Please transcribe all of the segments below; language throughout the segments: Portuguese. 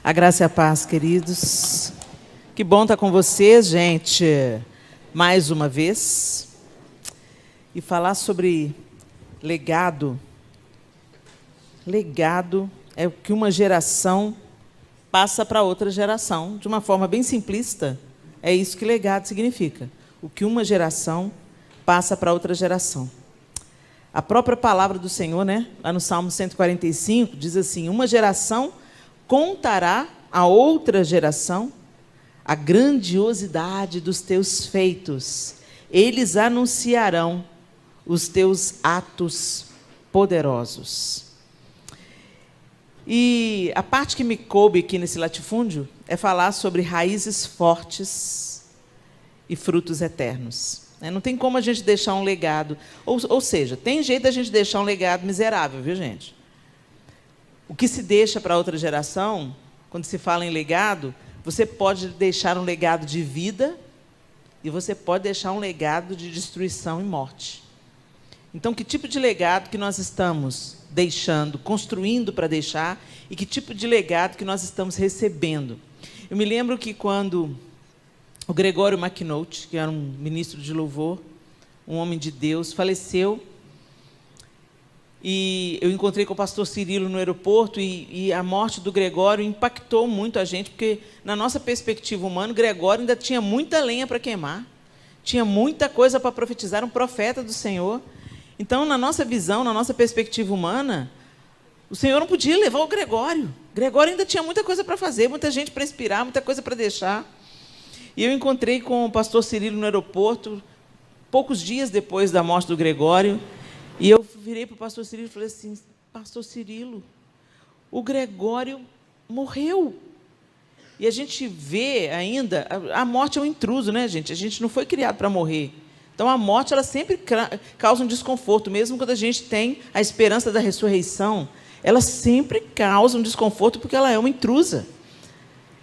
A graça e a paz, queridos. Que bom estar com vocês, gente, mais uma vez. E falar sobre legado. Legado é o que uma geração passa para outra geração. De uma forma bem simplista, é isso que legado significa. O que uma geração passa para outra geração. A própria palavra do Senhor, né, lá no Salmo 145, diz assim: uma geração contará a outra geração a grandiosidade dos teus feitos. Eles anunciarão os teus atos poderosos. E a parte que me coube aqui nesse latifúndio é falar sobre raízes fortes e frutos eternos. Não tem como a gente deixar um legado. Ou seja, tem jeito da gente deixar um legado miserável, viu, gente? O que se deixa para outra geração, quando se fala em legado, você pode deixar um legado de vida e você pode deixar um legado de destruição e morte. Então, que tipo de legado que nós estamos deixando, construindo para deixar, e que tipo de legado que nós estamos recebendo? Eu me lembro que quando o Gregório McNulty, que era um ministro de louvor, um homem de Deus, faleceu, e eu encontrei com o pastor Cirilo no aeroporto, e a morte do Gregório impactou muito a gente, porque, na nossa perspectiva humana, o Gregório ainda tinha muita lenha para queimar, tinha muita coisa para profetizar, um profeta do Senhor. Então, na nossa visão, na nossa perspectiva humana, o Senhor não podia levar o Gregório. O Gregório ainda tinha muita coisa para fazer, muita gente para inspirar, muita coisa para deixar. E eu encontrei com o pastor Cirilo no aeroporto, poucos dias depois da morte do Gregório, e eu virei para o pastor Cirilo e falei assim: pastor Cirilo, o Gregório morreu. E a gente vê ainda, a morte é um intruso, né, gente? A gente não foi criado para morrer. Então, a morte, ela sempre causa um desconforto, mesmo quando a gente tem a esperança da ressurreição, ela sempre causa um desconforto, porque ela é uma intrusa.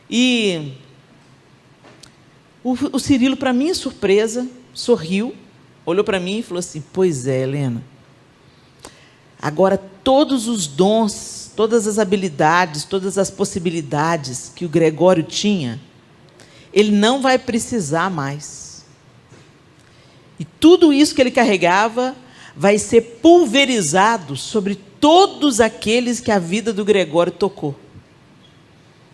E o Cirilo, para minha surpresa, sorriu, olhou para mim e falou assim: pois é, Helena, agora todos os dons, todas as habilidades, todas as possibilidades que o Gregório tinha, ele não vai precisar mais. E tudo isso que ele carregava vai ser pulverizado sobre todos aqueles que a vida do Gregório tocou.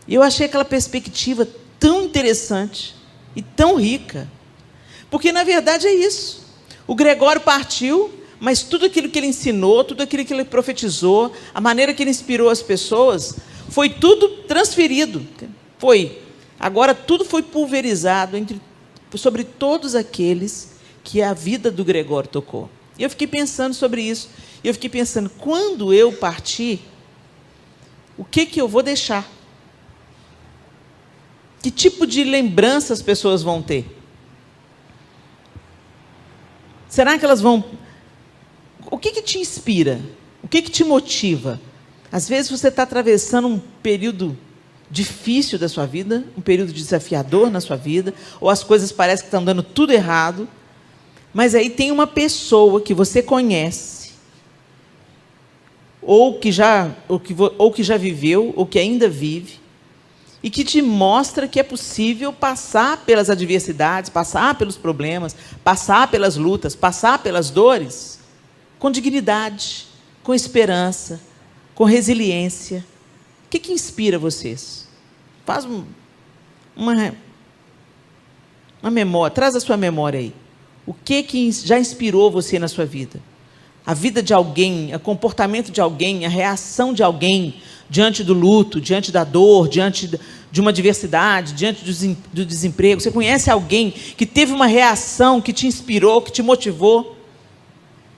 E eu achei aquela perspectiva tão interessante e tão rica, porque, na verdade, é isso. O Gregório partiu, mas tudo aquilo que ele ensinou, tudo aquilo que ele profetizou, a maneira que ele inspirou as pessoas, foi tudo transferido. Agora, tudo foi pulverizado sobre todos aqueles que a vida do Gregório tocou. E eu fiquei pensando sobre isso. E eu fiquei pensando, quando eu partir, o que eu vou deixar? Que tipo de lembrança as pessoas vão ter? Será que elas vão... O que te inspira? O que te motiva? Às vezes você está atravessando um período difícil da sua vida, um período desafiador na sua vida, ou as coisas parecem que estão dando tudo errado, mas aí tem uma pessoa que você conhece, ou que já viveu, ou que ainda vive, e que te mostra que é possível passar pelas adversidades, passar pelos problemas, passar pelas lutas, passar pelas dores, com dignidade, com esperança, com resiliência. O que inspira vocês? Faz uma memória, traz a sua memória aí. O que já inspirou você na sua vida? A vida de alguém, o comportamento de alguém, a reação de alguém diante do luto, diante da dor, diante de uma adversidade, diante do desemprego. Você conhece alguém que teve uma reação que te inspirou, que te motivou,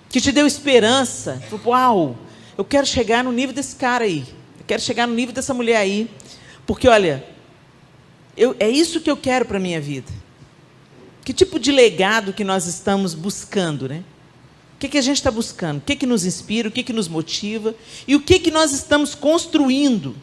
que te deu esperança? Uau, eu quero chegar no nível desse cara aí, eu quero chegar no nível dessa mulher aí, porque, olha, é isso que eu quero para a minha vida. Que tipo de legado que nós estamos buscando, né? O que a gente está buscando? O que nos inspira? O que nos motiva? E o que nós estamos construindo?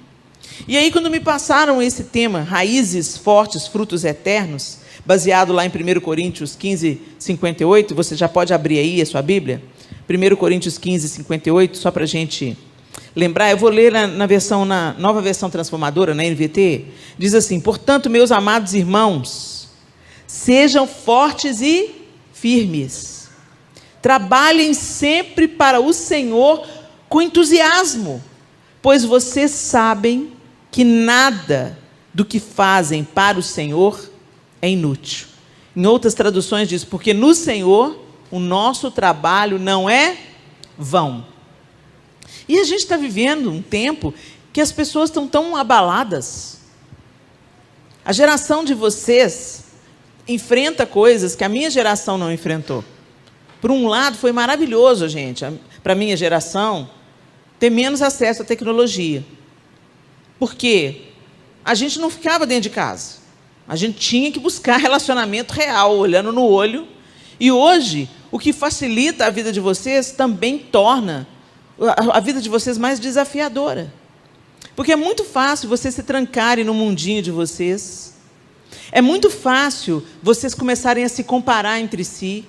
E aí, quando me passaram esse tema, raízes fortes, frutos eternos, baseado lá em 1 Coríntios 15, 58, você já pode abrir aí a sua Bíblia? 1 Coríntios 15, 58, só para a gente lembrar, eu vou ler na nova versão transformadora, na NVT, diz assim: portanto, meus amados irmãos, sejam fortes e firmes. Trabalhem sempre para o Senhor com entusiasmo, pois vocês sabem que nada do que fazem para o Senhor é inútil. Em outras traduções diz: porque no Senhor o nosso trabalho não é vão. E a gente está vivendo um tempo que as pessoas estão tão abaladas. A geração de vocês enfrenta coisas que a minha geração não enfrentou. Por um lado, foi maravilhoso, gente, para a minha geração, ter menos acesso à tecnologia. Por quê? A gente não ficava dentro de casa. A gente tinha que buscar relacionamento real, olhando no olho. E hoje, o que facilita a vida de vocês também torna a vida de vocês mais desafiadora. Porque é muito fácil vocês se trancarem no mundinho de vocês. É muito fácil vocês começarem a se comparar entre si.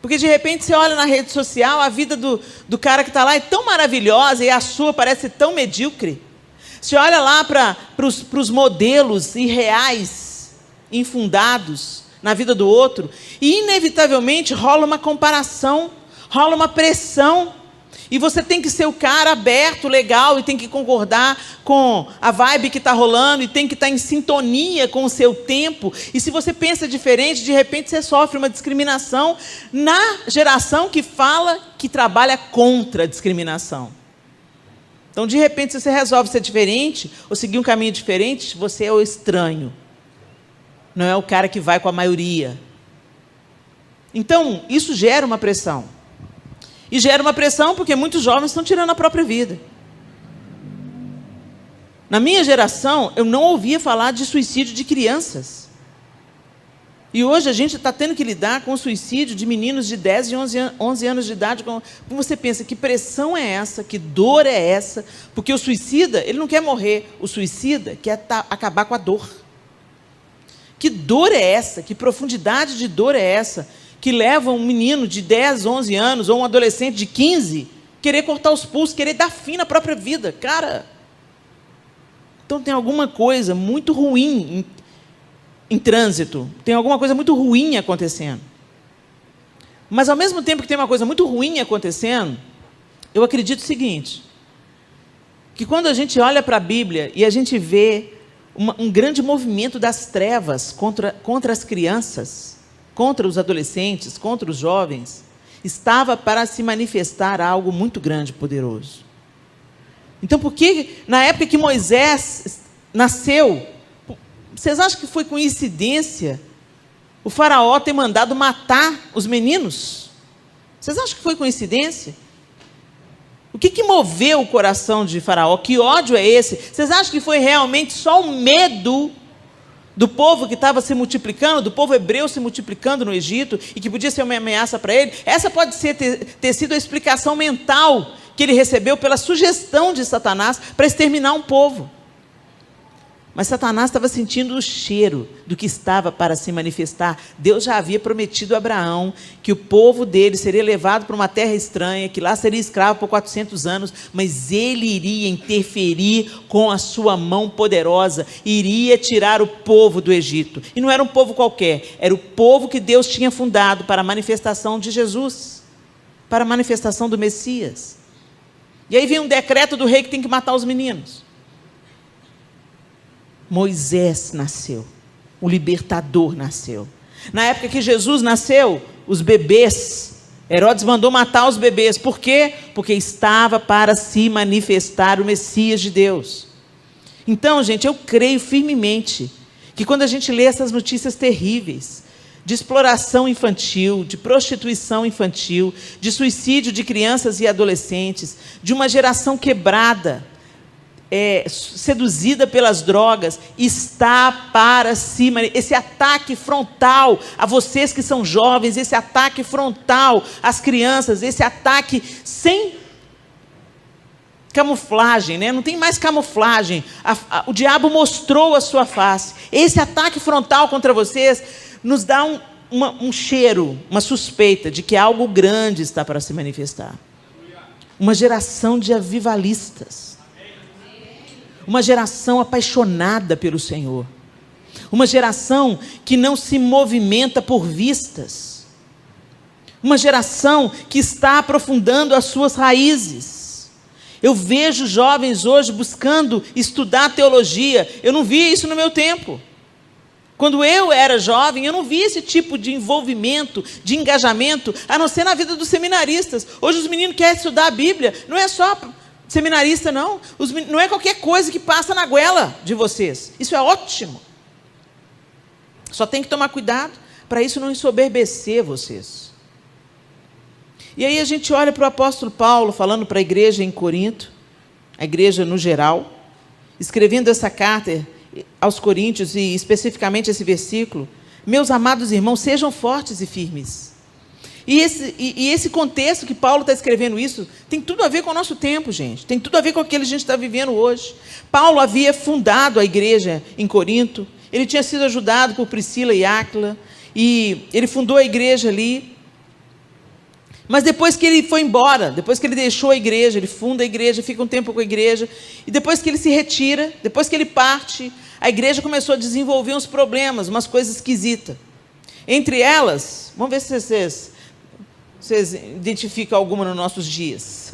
Porque, de repente, você olha na rede social, a vida do cara que está lá é tão maravilhosa e a sua parece tão medíocre. Você olha lá para os modelos irreais, infundados na vida do outro, e, inevitavelmente, rola uma comparação, rola uma pressão. E você tem que ser o cara aberto, legal, e tem que concordar com a vibe que está rolando, e tem que estar em sintonia com o seu tempo. E se você pensa diferente, de repente você sofre uma discriminação na geração que fala, que trabalha contra a discriminação. Então, de repente, se você resolve ser diferente, ou seguir um caminho diferente, você é o estranho. Não é o cara que vai com a maioria. Então, isso gera uma pressão. E gera uma pressão porque muitos jovens estão tirando a própria vida. Na minha geração, eu não ouvia falar de suicídio de crianças. E hoje a gente está tendo que lidar com o suicídio de meninos de 10 e 11 anos de idade. Como você pensa, que pressão é essa? Que dor é essa? Porque o suicida, ele não quer morrer. O suicida quer acabar com a dor. Que dor é essa? Que profundidade de dor é essa? Que leva um menino de 10, 11 anos, ou um adolescente de 15, querer cortar os pulsos, querer dar fim na própria vida. Cara, então tem alguma coisa muito ruim em trânsito, tem alguma coisa muito ruim acontecendo. Mas, ao mesmo tempo que tem uma coisa muito ruim acontecendo, eu acredito o seguinte, que quando a gente olha para a Bíblia e a gente vê um grande movimento das trevas contra as crianças, contra os adolescentes, contra os jovens, estava para se manifestar algo muito grande e poderoso. Então, por que, na época que Moisés nasceu, vocês acham que foi coincidência o faraó ter mandado matar os meninos? Vocês acham que foi coincidência? O que moveu o coração de faraó? Que ódio é esse? Vocês acham que foi realmente só o medo do povo que estava se multiplicando, do povo hebreu se multiplicando no Egito, e que podia ser uma ameaça para ele? Essa pode ter sido a explicação mental que ele recebeu pela sugestão de Satanás para exterminar um povo. Mas Satanás estava sentindo o cheiro do que estava para se manifestar. Deus já havia prometido a Abraão que o povo dele seria levado para uma terra estranha, que lá seria escravo por 400 anos, mas ele iria interferir com a sua mão poderosa, iria tirar o povo do Egito. E não era um povo qualquer, era o povo que Deus tinha fundado para a manifestação de Jesus, para a manifestação do Messias. E aí vem um decreto do rei que tem que matar os meninos. Moisés nasceu, o libertador nasceu. Na época que Jesus nasceu, os bebês, Herodes mandou matar os bebês. Por quê? Porque estava para se manifestar o Messias de Deus. Então, gente, eu creio firmemente que quando a gente lê essas notícias terríveis, de exploração infantil, de prostituição infantil, de suicídio de crianças e adolescentes, de uma geração quebrada, seduzida pelas drogas, está para cima, esse ataque frontal a vocês que são jovens, esse ataque frontal às crianças, esse ataque sem camuflagem, né? Não tem mais camuflagem, o diabo mostrou a sua face. Esse ataque frontal contra vocês nos dá um cheiro, uma suspeita de que algo grande está para se manifestar. uma geração de avivalistas, uma geração apaixonada pelo Senhor, uma geração que não se movimenta por vistas, uma geração que está aprofundando as suas raízes. Eu vejo jovens hoje buscando estudar teologia. Eu não vi isso no meu tempo. Quando eu era jovem, eu não vi esse tipo de envolvimento, de engajamento, a não ser na vida dos seminaristas. Hoje os meninos querem estudar a Bíblia, não é só seminarista, não. Não é qualquer coisa que passa na goela de vocês. Isso é ótimo. Só tem que tomar cuidado para isso não ensoberbecer vocês. E aí a gente olha para o apóstolo Paulo, falando para a igreja em Corinto, a igreja no geral, escrevendo essa carta aos Coríntios, e especificamente esse versículo: meus amados irmãos, sejam fortes e firmes. E esse contexto que Paulo está escrevendo isso, tem tudo a ver com o nosso tempo, gente. Tem tudo a ver com aquilo que a gente está vivendo hoje. Paulo havia fundado a igreja em Corinto, ele tinha sido ajudado por Priscila e Áquila, e ele fundou a igreja ali. Mas depois que ele foi embora, depois que ele deixou a igreja, ele funda a igreja, fica um tempo com a igreja, e depois que ele se retira, depois que ele parte, a igreja começou a desenvolver uns problemas, umas coisas esquisitas. Entre elas, vamos ver se vocês identificam alguma nos nossos dias.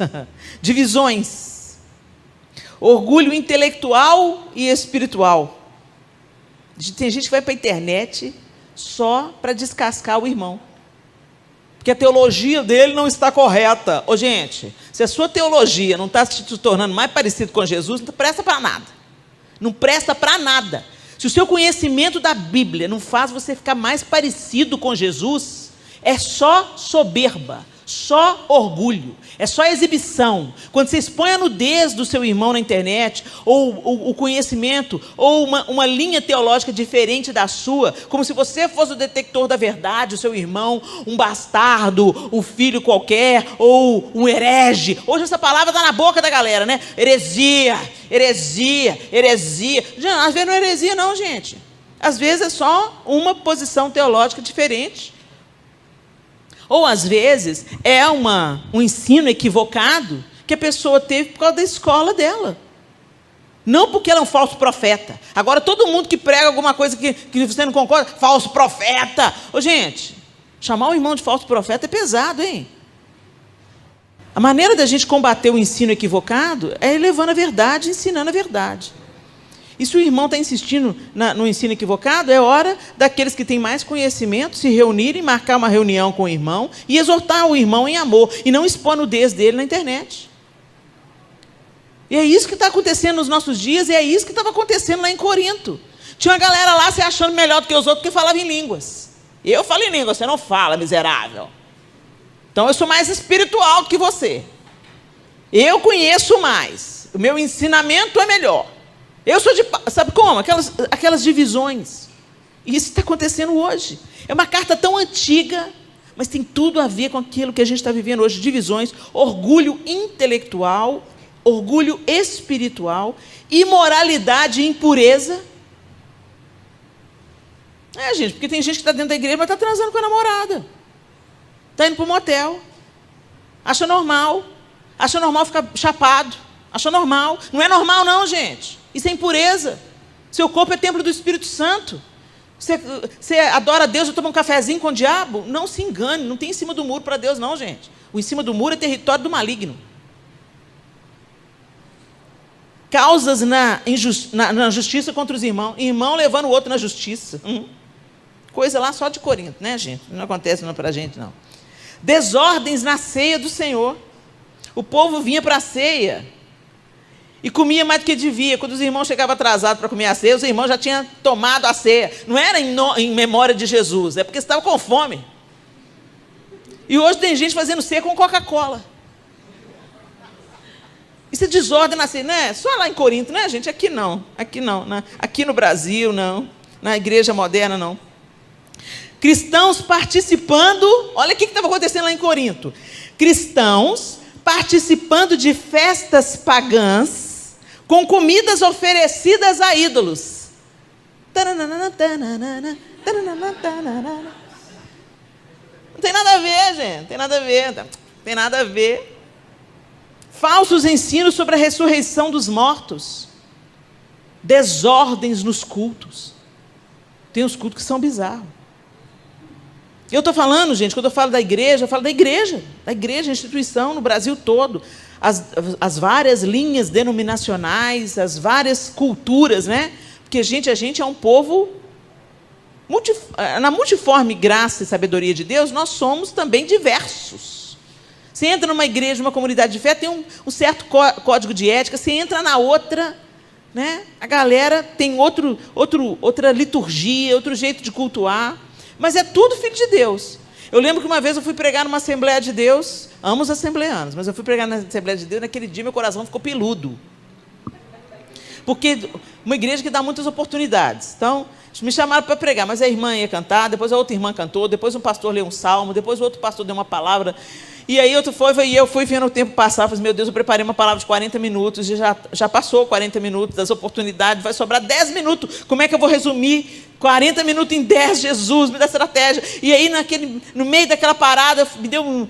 Divisões. Orgulho intelectual e espiritual. Tem gente que vai para a internet só para descascar o irmão, que a teologia dele não está correta. Ô, gente, se a sua teologia não está se tornando mais parecido com Jesus, não presta para nada. Não presta para nada. Se o seu conhecimento da Bíblia não faz você ficar mais parecido com Jesus, é só soberba, só orgulho, é só exibição. Quando você expõe a nudez do seu irmão na internet, ou o conhecimento, ou uma linha teológica diferente da sua, como se você fosse o detector da verdade, o seu irmão, um bastardo, um filho qualquer, ou um herege. Hoje essa palavra está na boca da galera, né? Heresia, heresia, heresia. Às vezes não é heresia não, gente. Às vezes é só uma posição teológica diferente. Ou, às vezes, é um ensino equivocado que a pessoa teve por causa da escola dela. Não porque ela é um falso profeta. Agora, todo mundo que prega alguma coisa que você não concorda, falso profeta. Ô, gente, chamar o irmão de falso profeta é pesado, hein? A maneira da gente combater o ensino equivocado é levando a verdade, ensinando a verdade. E se o irmão está insistindo no ensino equivocado, é hora daqueles que têm mais conhecimento se reunirem, marcar uma reunião com o irmão e exortar o irmão em amor, e não expor a nudez dele na internet. E é isso que está acontecendo nos nossos dias, e é isso que estava acontecendo lá em Corinto. Tinha uma galera lá se achando melhor do que os outros, porque falava em línguas. Eu falo em línguas, você não fala, miserável. Então eu sou mais espiritual que você. Eu conheço mais. O meu ensinamento é melhor. Eu sou de... Sabe como? Aquelas divisões. E isso está acontecendo hoje. É uma carta tão antiga, mas tem tudo a ver com aquilo que a gente está vivendo hoje. Divisões, orgulho intelectual, orgulho espiritual, imoralidade e impureza. É, gente, porque tem gente que está dentro da igreja, mas está transando com a namorada. Está indo para o motel. Acha normal ficar chapado. Acha normal. Não é normal não, gente. Isso é impureza. Seu corpo é templo do Espírito Santo. Você adora a Deus e toma um cafezinho com o diabo? Não se engane, não tem em cima do muro para Deus não, gente. O em cima do muro é território do maligno. Causas na justiça contra os irmãos. Irmão levando o outro na justiça. Coisa lá só de Corinto, né, gente? Não acontece não para a gente, não. Desordens na ceia do Senhor. O povo vinha para a ceia e comia mais do que devia. Quando os irmãos chegavam atrasados para comer a ceia, os irmãos já tinham tomado a ceia. Não era em memória de Jesus, é porque estavam com fome. E hoje tem gente fazendo ceia com Coca-Cola. Isso é desordem na ceia, né? Só lá em Corinto, né, gente? Aqui não. Aqui no Brasil, não. Na igreja moderna, não. Cristãos participando... Olha o que estava acontecendo lá em Corinto. Cristãos participando de festas pagãs com comidas oferecidas a ídolos. Não tem nada a ver, gente. Tem nada a ver. falsos ensinos sobre a ressurreição dos mortos, desordens nos cultos. Tem uns cultos que são bizarros. Eu estou falando, gente, quando eu falo da igreja, eu falo da igreja, instituição no Brasil todo, as várias linhas denominacionais, as várias culturas, né? Porque, gente, a gente é um povo, na multiforme graça e sabedoria de Deus, nós somos também diversos. Você entra numa igreja, numa comunidade de fé, tem um certo código de ética, você entra na outra, né? A galera tem outra liturgia, outro jeito de cultuar, mas é tudo filho de Deus. Eu lembro que uma vez eu fui pregar numa Assembleia de Deus, amo os assembleanos, mas eu fui pregar na Assembleia de Deus, naquele dia meu coração ficou peludo. Porque uma igreja que dá muitas oportunidades. Então, me chamaram para pregar, mas a irmã ia cantar, depois a outra irmã cantou, depois um pastor leu um salmo, depois o outro pastor deu uma palavra. E aí eu fui vendo o tempo passar, falei, meu Deus, eu preparei uma palavra de 40 minutos, e já passou 40 minutos das oportunidades, vai sobrar 10 minutos. Como é que eu vou resumir 40 minutos em 10? Jesus, me dá estratégia. E aí, no meio daquela parada, me deu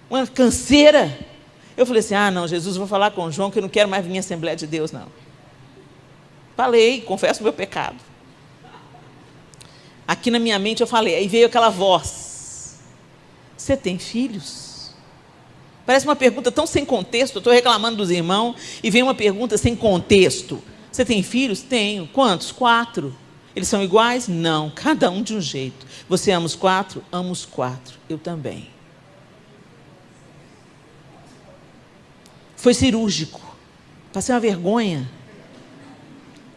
uma canseira. Eu falei assim, não, Jesus, eu vou falar com o João, que eu não quero mais vir em Assembleia de Deus, não. Falei, confesso o meu pecado. Aqui na minha mente eu falei, aí veio aquela voz, você tem filhos? Parece uma pergunta tão sem contexto, eu estou reclamando dos irmãos, e vem uma pergunta sem contexto. Você tem filhos? Tenho. Quantos? 4. Eles são iguais? Não, cada um de um jeito. Você ama os 4? Amo os 4. Eu também. Foi cirúrgico. Passei uma vergonha.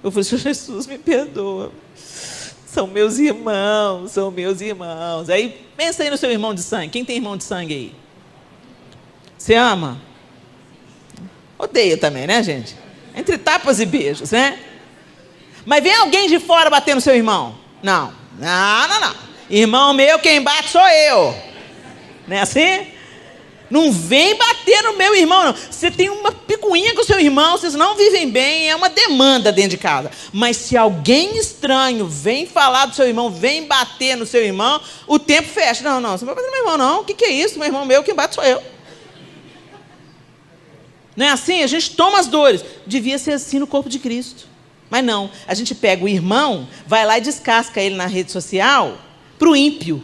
Eu falei, Senhor Jesus, me perdoa. São meus irmãos, são meus irmãos. Aí, pensa aí no seu irmão de sangue. Quem tem irmão de sangue aí? Você ama? Odeia também, né, gente? Entre tapas e beijos, né? Mas vem alguém de fora bater no seu irmão? Não. Irmão meu, quem bate sou eu. Não é assim? Não vem bater no meu irmão, não. Você tem uma picuinha com o seu irmão, vocês não vivem bem, é uma demanda dentro de casa. Mas se alguém estranho vem falar do seu irmão, vem bater no seu irmão, o tempo fecha. Não, você não vai bater no meu irmão, não. O que é isso? Meu irmão meu, quem bate sou eu. Não é assim? A gente toma as dores. Devia ser assim no corpo de Cristo. Mas não. A gente pega o irmão, vai lá e descasca ele na rede social para o ímpio,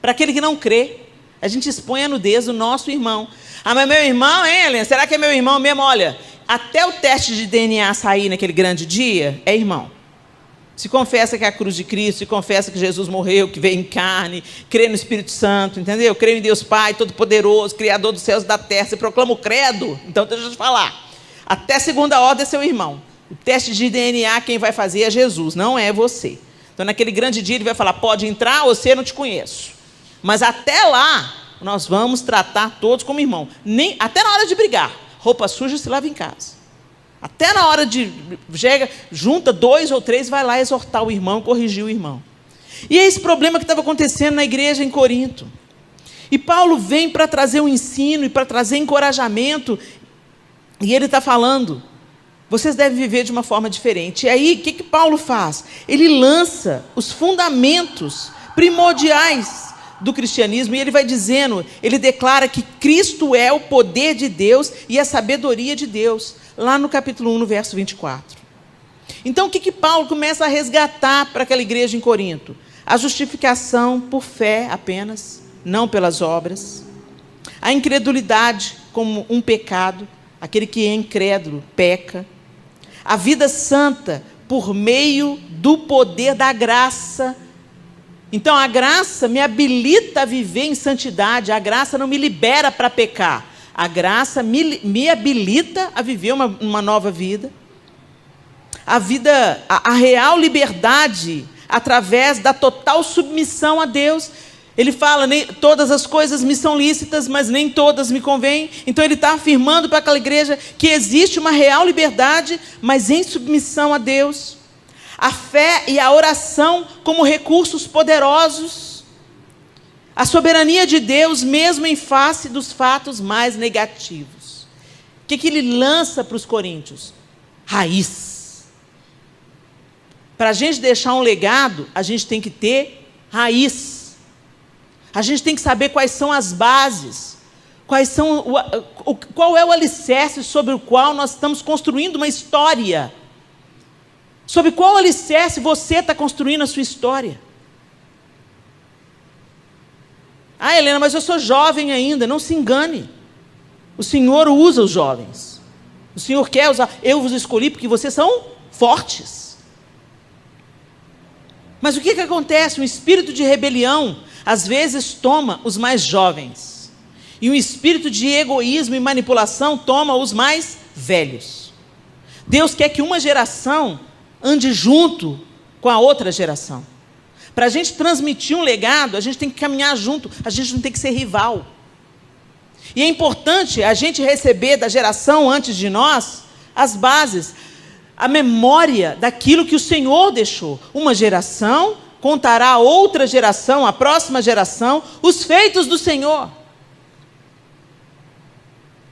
para aquele que não crê. A gente expõe a nudez do nosso irmão. Mas meu irmão, hein, Helena? Será que é meu irmão mesmo? Olha, até o teste de DNA sair naquele grande dia, é irmão. Se confessa que é a cruz de Cristo, se confessa que Jesus morreu, que veio em carne, crê no Espírito Santo, entendeu? Crê em Deus Pai, Todo-Poderoso, Criador dos céus e da terra. Você proclama o credo? Então deixa eu te falar. Até segunda ordem é seu irmão. O teste de DNA quem vai fazer é Jesus, não é você. Então naquele grande dia ele vai falar, pode entrar, você não te conheço. Mas até lá, nós vamos tratar todos como irmão. Até na hora de brigar, roupa suja se lava em casa. Até na hora de... junta 2 ou 3, vai lá exortar o irmão, corrigir o irmão. E é esse problema que estava acontecendo na igreja em Corinto. E Paulo vem para trazer um ensino e para trazer encorajamento. E ele está falando, vocês devem viver de uma forma diferente. E aí, o que Paulo faz? Ele lança os fundamentos primordiais do cristianismo, e ele vai dizendo, ele declara que Cristo é o poder de Deus e a sabedoria de Deus, lá no capítulo 1, no verso 24. Então, o que Paulo começa a resgatar para aquela igreja em Corinto? A justificação por fé apenas, não pelas obras. A incredulidade como um pecado, aquele que é incrédulo peca. A vida santa por meio do poder da graça. Então, a graça me habilita a viver em santidade, a graça não me libera para pecar, a graça me habilita a viver uma nova vida. A real liberdade, através da total submissão a Deus. Ele fala, todas as coisas me são lícitas, mas nem todas me convêm. Então, ele está afirmando para aquela igreja que existe uma real liberdade, mas em submissão a Deus. A fé e a oração como recursos poderosos. A soberania de Deus, mesmo em face dos fatos mais negativos. O que ele lança para os coríntios? Raiz. Para a gente deixar um legado, a gente tem que ter raiz. A gente tem que saber quais são as bases. Qual é o alicerce sobre o qual nós estamos construindo uma história? Sobre qual alicerce você está construindo a sua história? Ah, Helena, mas eu sou jovem ainda. Não se engane. O Senhor usa os jovens. O Senhor quer usar. Eu vos escolhi porque vocês são fortes. Mas o que acontece? Um espírito de rebelião, às vezes, toma os mais jovens. E um espírito de egoísmo e manipulação toma os mais velhos. Deus quer que uma geração ande junto com a outra geração. Para a gente transmitir um legado, a gente tem que caminhar junto, a gente não tem que ser rival. E é importante a gente receber da geração antes de nós as bases, a memória daquilo que o Senhor deixou. Uma geração contará a outra geração, a próxima geração, os feitos do Senhor.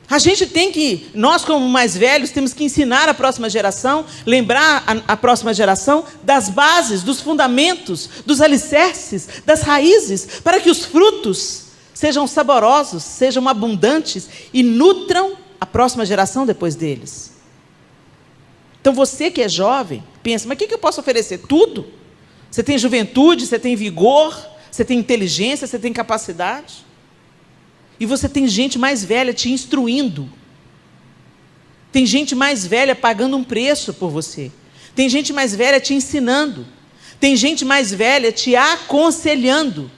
A gente tem que, nós como mais velhos, temos que ensinar a próxima geração, lembrar a próxima geração das bases, dos fundamentos, dos alicerces, das raízes, para que os frutos sejam saborosos, sejam abundantes e nutram a próxima geração depois deles. Então você que é jovem, pensa, mas o que eu posso oferecer? Tudo? Você tem juventude, você tem vigor, você tem inteligência, você tem capacidade. E você tem gente mais velha te instruindo. Tem gente mais velha pagando um preço por você. Tem gente mais velha te ensinando. Tem gente mais velha te aconselhando.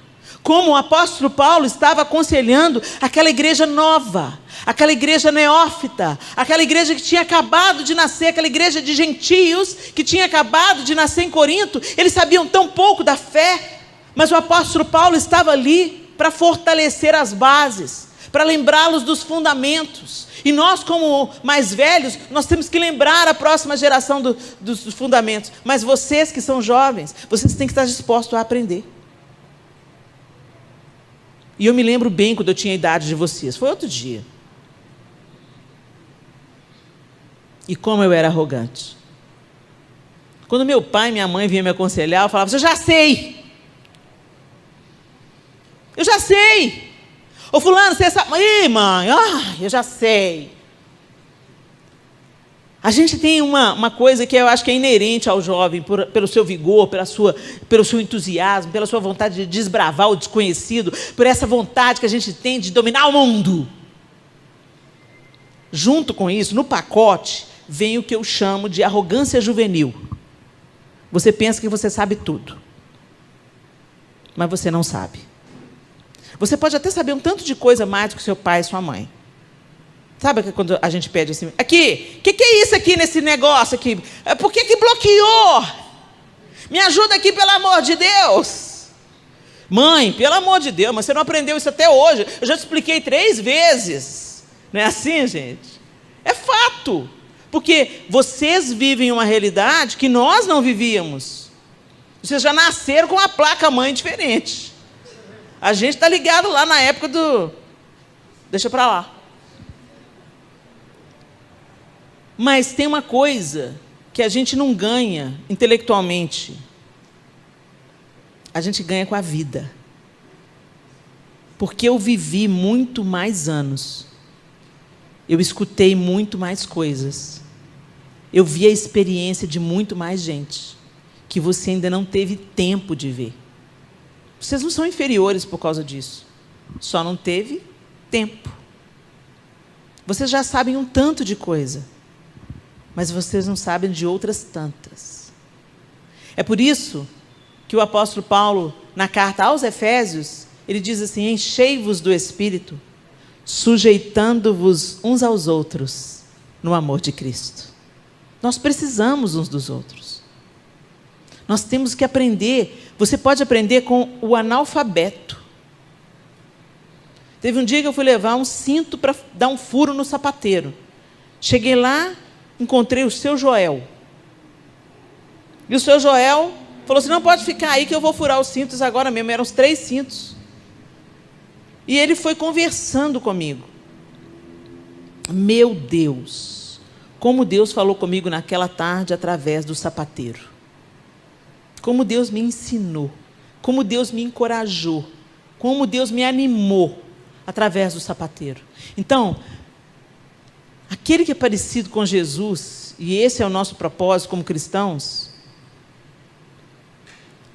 Como o apóstolo Paulo estava aconselhando aquela igreja nova, aquela igreja neófita, aquela igreja que tinha acabado de nascer, aquela igreja de gentios que tinha acabado de nascer em Corinto. Eles sabiam tão pouco da fé, mas o apóstolo Paulo estava ali para fortalecer as bases, para lembrá-los dos fundamentos. E nós, como mais velhos, nós temos que lembrar a próxima geração dos fundamentos. Mas vocês que são jovens, vocês têm que estar dispostos a aprender. E eu me lembro bem quando eu tinha a idade de vocês. Foi outro dia. E como eu era arrogante. Quando meu pai e minha mãe vinham me aconselhar, eu falava, eu já sei. Eu já sei. Ô fulano, você sabe? Ih, mãe, eu já sei. A gente tem uma coisa que eu acho que é inerente ao jovem, pelo seu vigor, pelo seu entusiasmo, pela sua vontade de desbravar o desconhecido, por essa vontade que a gente tem de dominar o mundo. Junto com isso, no pacote, vem o que eu chamo de arrogância juvenil. Você pensa que você sabe tudo, mas você não sabe. Você pode até saber um tanto de coisa mais do que seu pai e sua mãe. Sabe quando a gente pede assim, aqui, o que é isso aqui nesse negócio aqui? Por que bloqueou? Me ajuda aqui, pelo amor de Deus. Mãe, pelo amor de Deus, mas você não aprendeu isso até hoje. Eu já te expliquei 3 vezes. Não é assim, gente? É fato. Porque vocês vivem uma realidade que nós não vivíamos. Vocês já nasceram com a placa mãe diferente. A gente está ligado lá na época do... Deixa para lá. Mas tem uma coisa que a gente não ganha intelectualmente. A gente ganha com a vida. Porque eu vivi muito mais anos. Eu escutei muito mais coisas. Eu vi a experiência de muito mais gente que você ainda não teve tempo de ver. Vocês não são inferiores por causa disso. Só não teve tempo. Vocês já sabem um tanto de coisa, mas vocês não sabem de outras tantas. É por isso que o apóstolo Paulo, na carta aos Efésios, ele diz assim, enchei-vos do Espírito, sujeitando-vos uns aos outros no amor de Cristo. Nós precisamos uns dos outros. Nós temos que aprender. Você pode aprender com o analfabeto. Teve um dia que eu fui levar um cinto para dar um furo no sapateiro. Cheguei lá, encontrei o seu Joel. E o seu Joel falou assim, não pode ficar aí que eu vou furar os cintos agora mesmo. Eram os 3 cintos. E ele foi conversando comigo. Meu Deus, como Deus falou comigo naquela tarde através do sapateiro. Como Deus me ensinou, como Deus me encorajou, como Deus me animou através do sapateiro. Então, aquele que é parecido com Jesus, e esse é o nosso propósito como cristãos,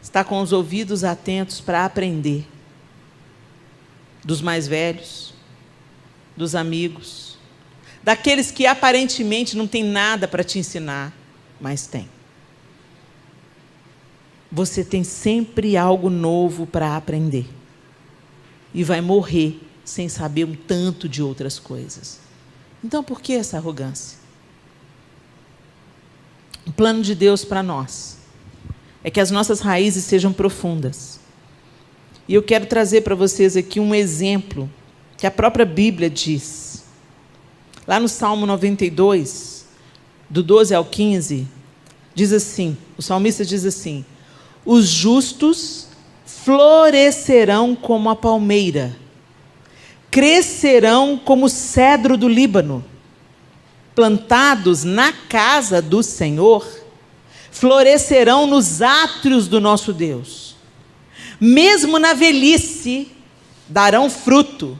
está com os ouvidos atentos para aprender dos mais velhos, dos amigos, daqueles que aparentemente não têm nada para te ensinar, mas tem. Você tem sempre algo novo para aprender. E vai morrer sem saber um tanto de outras coisas. Então, por que essa arrogância? O plano de Deus para nós é que as nossas raízes sejam profundas. E eu quero trazer para vocês aqui um exemplo que a própria Bíblia diz. Lá no Salmo 92, do 12 ao 15, diz assim, o salmista diz assim: os justos florescerão como a palmeira, crescerão como o cedro do Líbano, plantados na casa do Senhor, florescerão nos átrios do nosso Deus. Mesmo na velhice, darão fruto,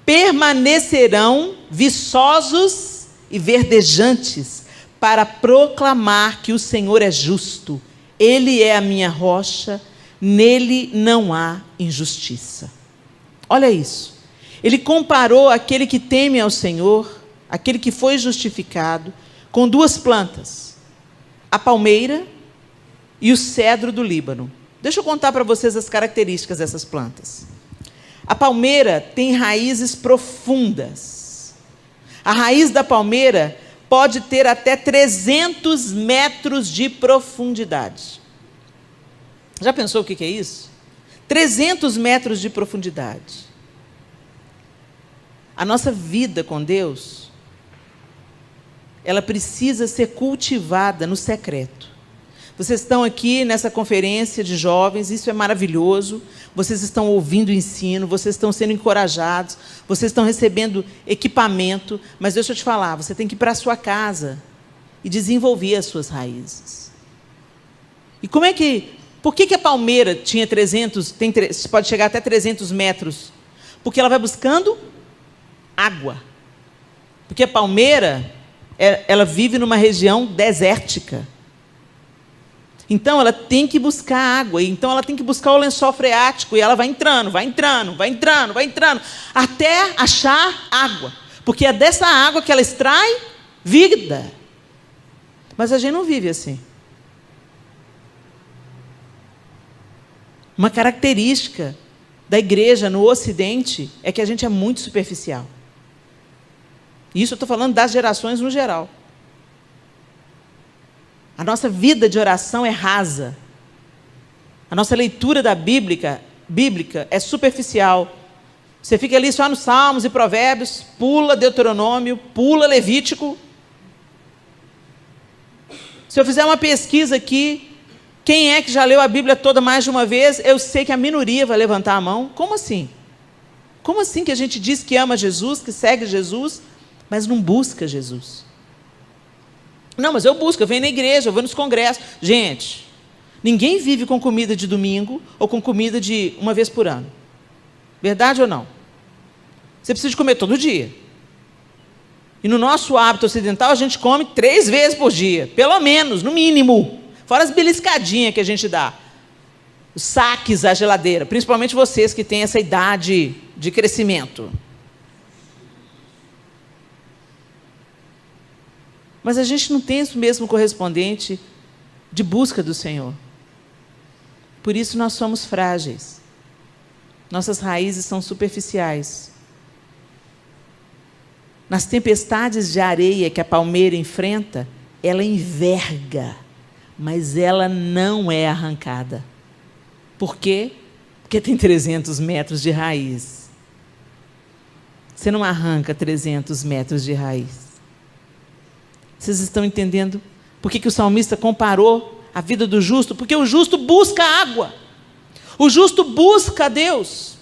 permanecerão viçosos e verdejantes, para proclamar que o Senhor é justo. Ele é a minha rocha, nele não há injustiça. Olha isso. Ele comparou aquele que teme ao Senhor, aquele que foi justificado, com duas plantas, a palmeira e o cedro do Líbano. Deixa eu contar para vocês as características dessas plantas. A palmeira tem raízes profundas. A raiz da palmeira pode ter até 300 metros de profundidade. Já pensou o que é isso? 300 metros de profundidade. A nossa vida com Deus, ela precisa ser cultivada no secreto. Vocês estão aqui nessa conferência de jovens, isso é maravilhoso. Vocês estão ouvindo o ensino, vocês estão sendo encorajados, vocês estão recebendo equipamento, mas deixa eu te falar, você tem que ir para a sua casa e desenvolver as suas raízes. E por que a palmeira tinha 300, pode chegar até 300 metros? Porque ela vai buscando água. Porque a palmeira, ela vive numa região desértica. Então, ela tem que buscar água, então ela tem que buscar o lençol freático, e ela vai entrando, até achar água, porque é dessa água que ela extrai vida. Mas a gente não vive assim. Uma característica da igreja no Ocidente é que a gente é muito superficial. Isso eu estou falando das gerações no geral. A nossa vida de oração é rasa. A nossa leitura da bíblica é superficial. Você fica ali só nos Salmos e Provérbios, pula Deuteronômio, pula Levítico. Se eu fizer uma pesquisa aqui, quem é que já leu a Bíblia toda mais de uma vez, eu sei que a minoria vai levantar a mão. Como assim? Como assim que a gente diz que ama Jesus, que segue Jesus, mas não busca Jesus? Não, mas eu busco, eu venho na igreja, eu vou nos congressos. Gente, ninguém vive com comida de domingo ou com comida de uma vez por ano. Verdade ou não? Você precisa de comer todo dia. E no nosso hábito ocidental, a gente come 3 vezes por dia, pelo menos, no mínimo. Fora as beliscadinhas que a gente dá. Os saques à geladeira, principalmente vocês que têm essa idade de crescimento. Mas a gente não tem isso mesmo correspondente de busca do Senhor. Por isso nós somos frágeis. Nossas raízes são superficiais. Nas tempestades de areia que a palmeira enfrenta, ela enverga, mas ela não é arrancada. Por quê? Porque tem 300 metros de raiz. Você não arranca 300 metros de raiz. Vocês estão entendendo por que o salmista comparou a vida do justo? Porque o justo busca água. O justo busca a Deus.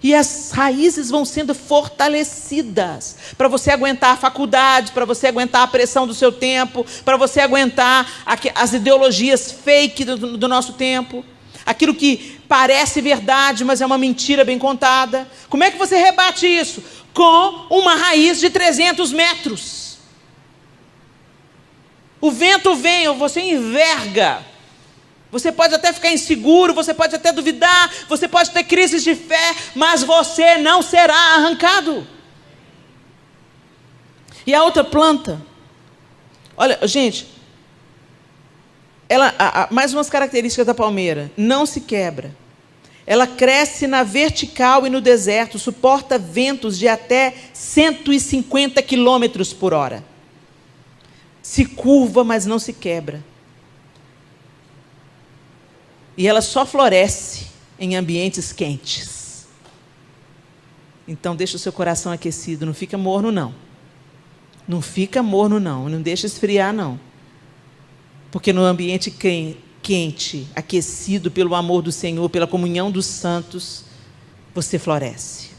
E as raízes vão sendo fortalecidas para você aguentar a faculdade, para você aguentar a pressão do seu tempo, para você aguentar as ideologias fake do nosso tempo. aquilo que parece verdade, mas é uma mentira bem contada. Como é que você rebate isso? Com uma raiz de 300 metros. O vento vem, você enverga. Você pode até ficar inseguro, você pode até duvidar, você pode ter crises de fé, mas você não será arrancado. E a outra planta, olha, gente, mais umas características da palmeira: não se quebra. Ela cresce na vertical e no deserto, suporta ventos de até 150 quilômetros por hora. Se curva, mas não se quebra. E ela só floresce em ambientes quentes. Então, deixa o seu coração aquecido, não fica morno, não. Não fica morno, não. Não deixa esfriar, não. Porque no ambiente quente, aquecido pelo amor do Senhor, pela comunhão dos santos, você floresce.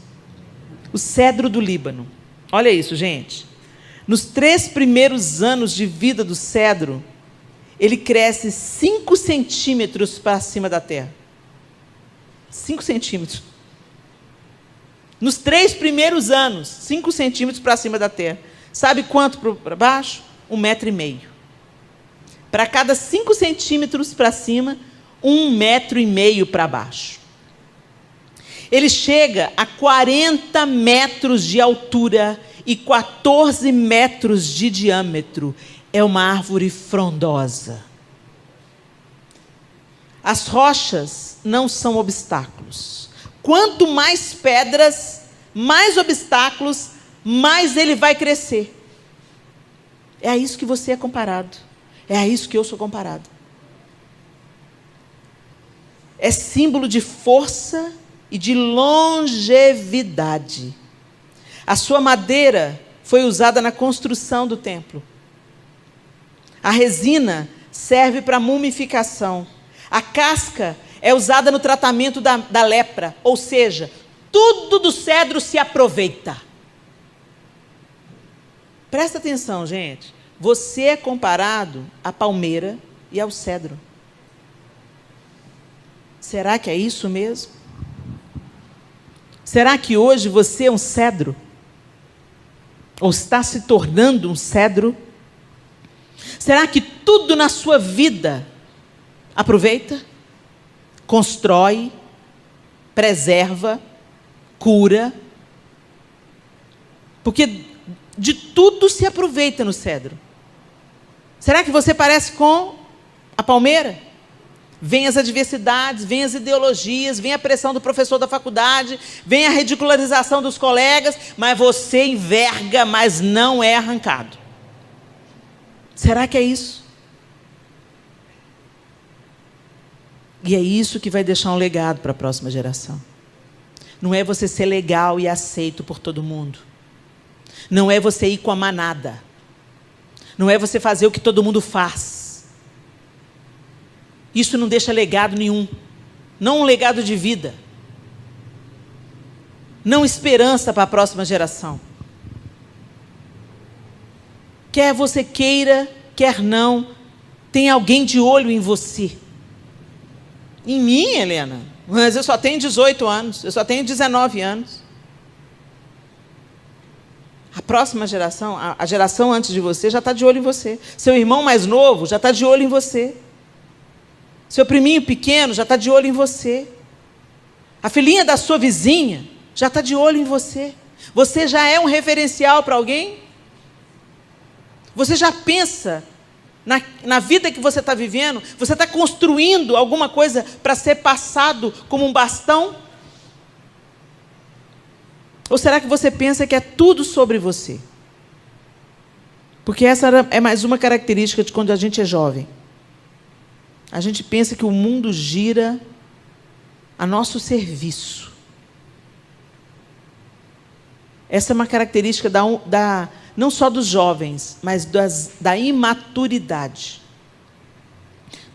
O cedro do Líbano. Olha isso, gente. Nos 3 primeiros anos de vida do cedro, ele cresce 5 centímetros para cima da terra. 5 centímetros. Nos 3 primeiros anos, 5 centímetros para cima da terra. Sabe quanto para baixo? 1,5 metro. Para cada 5 centímetros para cima, 1,5 metro para baixo. Ele chega a 40 metros de altura e 14 metros de diâmetro. É uma árvore frondosa. As rochas não são obstáculos. Quanto mais pedras, mais obstáculos, mais ele vai crescer. É a isso que você é comparado. É a isso que eu sou comparado. É símbolo de força e de longevidade. A sua madeira foi usada na construção do templo. A resina serve para mumificação. A casca é usada no tratamento da lepra. Ou seja, tudo do cedro se aproveita. Presta atenção, gente. Você é comparado à palmeira e ao cedro. Será que é isso mesmo? Será que hoje você é um cedro? Ou está se tornando um cedro? Será que tudo na sua vida aproveita, constrói, preserva, cura? Porque de tudo se aproveita no cedro. Será que você parece com a palmeira? Vem as adversidades, vem as ideologias, vem a pressão do professor da faculdade, vem a ridicularização dos colegas, mas você enverga, mas não é arrancado. Será que é isso? E é isso que vai deixar um legado para a próxima geração. Não é você ser legal e aceito por todo mundo. Não é você ir com a manada. Não é você fazer o que todo mundo faz. Isso não deixa legado nenhum. Não um legado de vida. Não esperança para a próxima geração. Quer você queira, quer não, tem alguém de olho em você. Em mim, Helena? Mas eu só tenho 18 anos, eu só tenho 19 anos. A próxima geração, a geração antes de você, já está de olho em você. Seu irmão mais novo já está de olho em você. Seu priminho pequeno já está de olho em você. A filhinha da sua vizinha já está de olho em você. Você já é um referencial para alguém? Você já pensa na vida que você está vivendo? Você está construindo alguma coisa para ser passado como um bastão? Ou será que você pensa que é tudo sobre você? Porque essa é mais uma característica de quando a gente é jovem. A gente pensa que o mundo gira a nosso serviço. Essa é uma característica não só dos jovens, mas da imaturidade.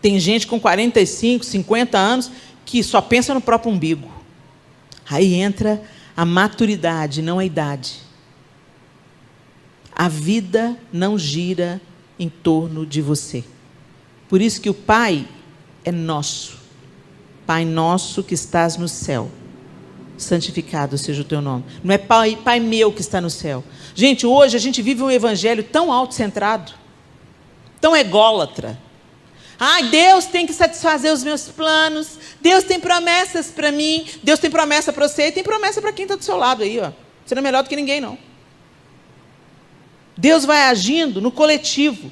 Tem gente com 45, 50 anos que só pensa no próprio umbigo. Aí entra a maturidade, não a idade. A vida não gira em torno de você. Por isso que o Pai é nosso. Pai nosso que estás no céu, santificado seja o teu nome. Não é Pai meu que está no céu. Gente, hoje a gente vive um evangelho tão autocentrado, tão ególatra. Ai, Deus tem que satisfazer os meus planos, Deus tem promessas para mim, Deus tem promessa para você e tem promessa para quem está do seu lado aí, ó. Você não é melhor do que ninguém, não. Deus vai agindo no coletivo.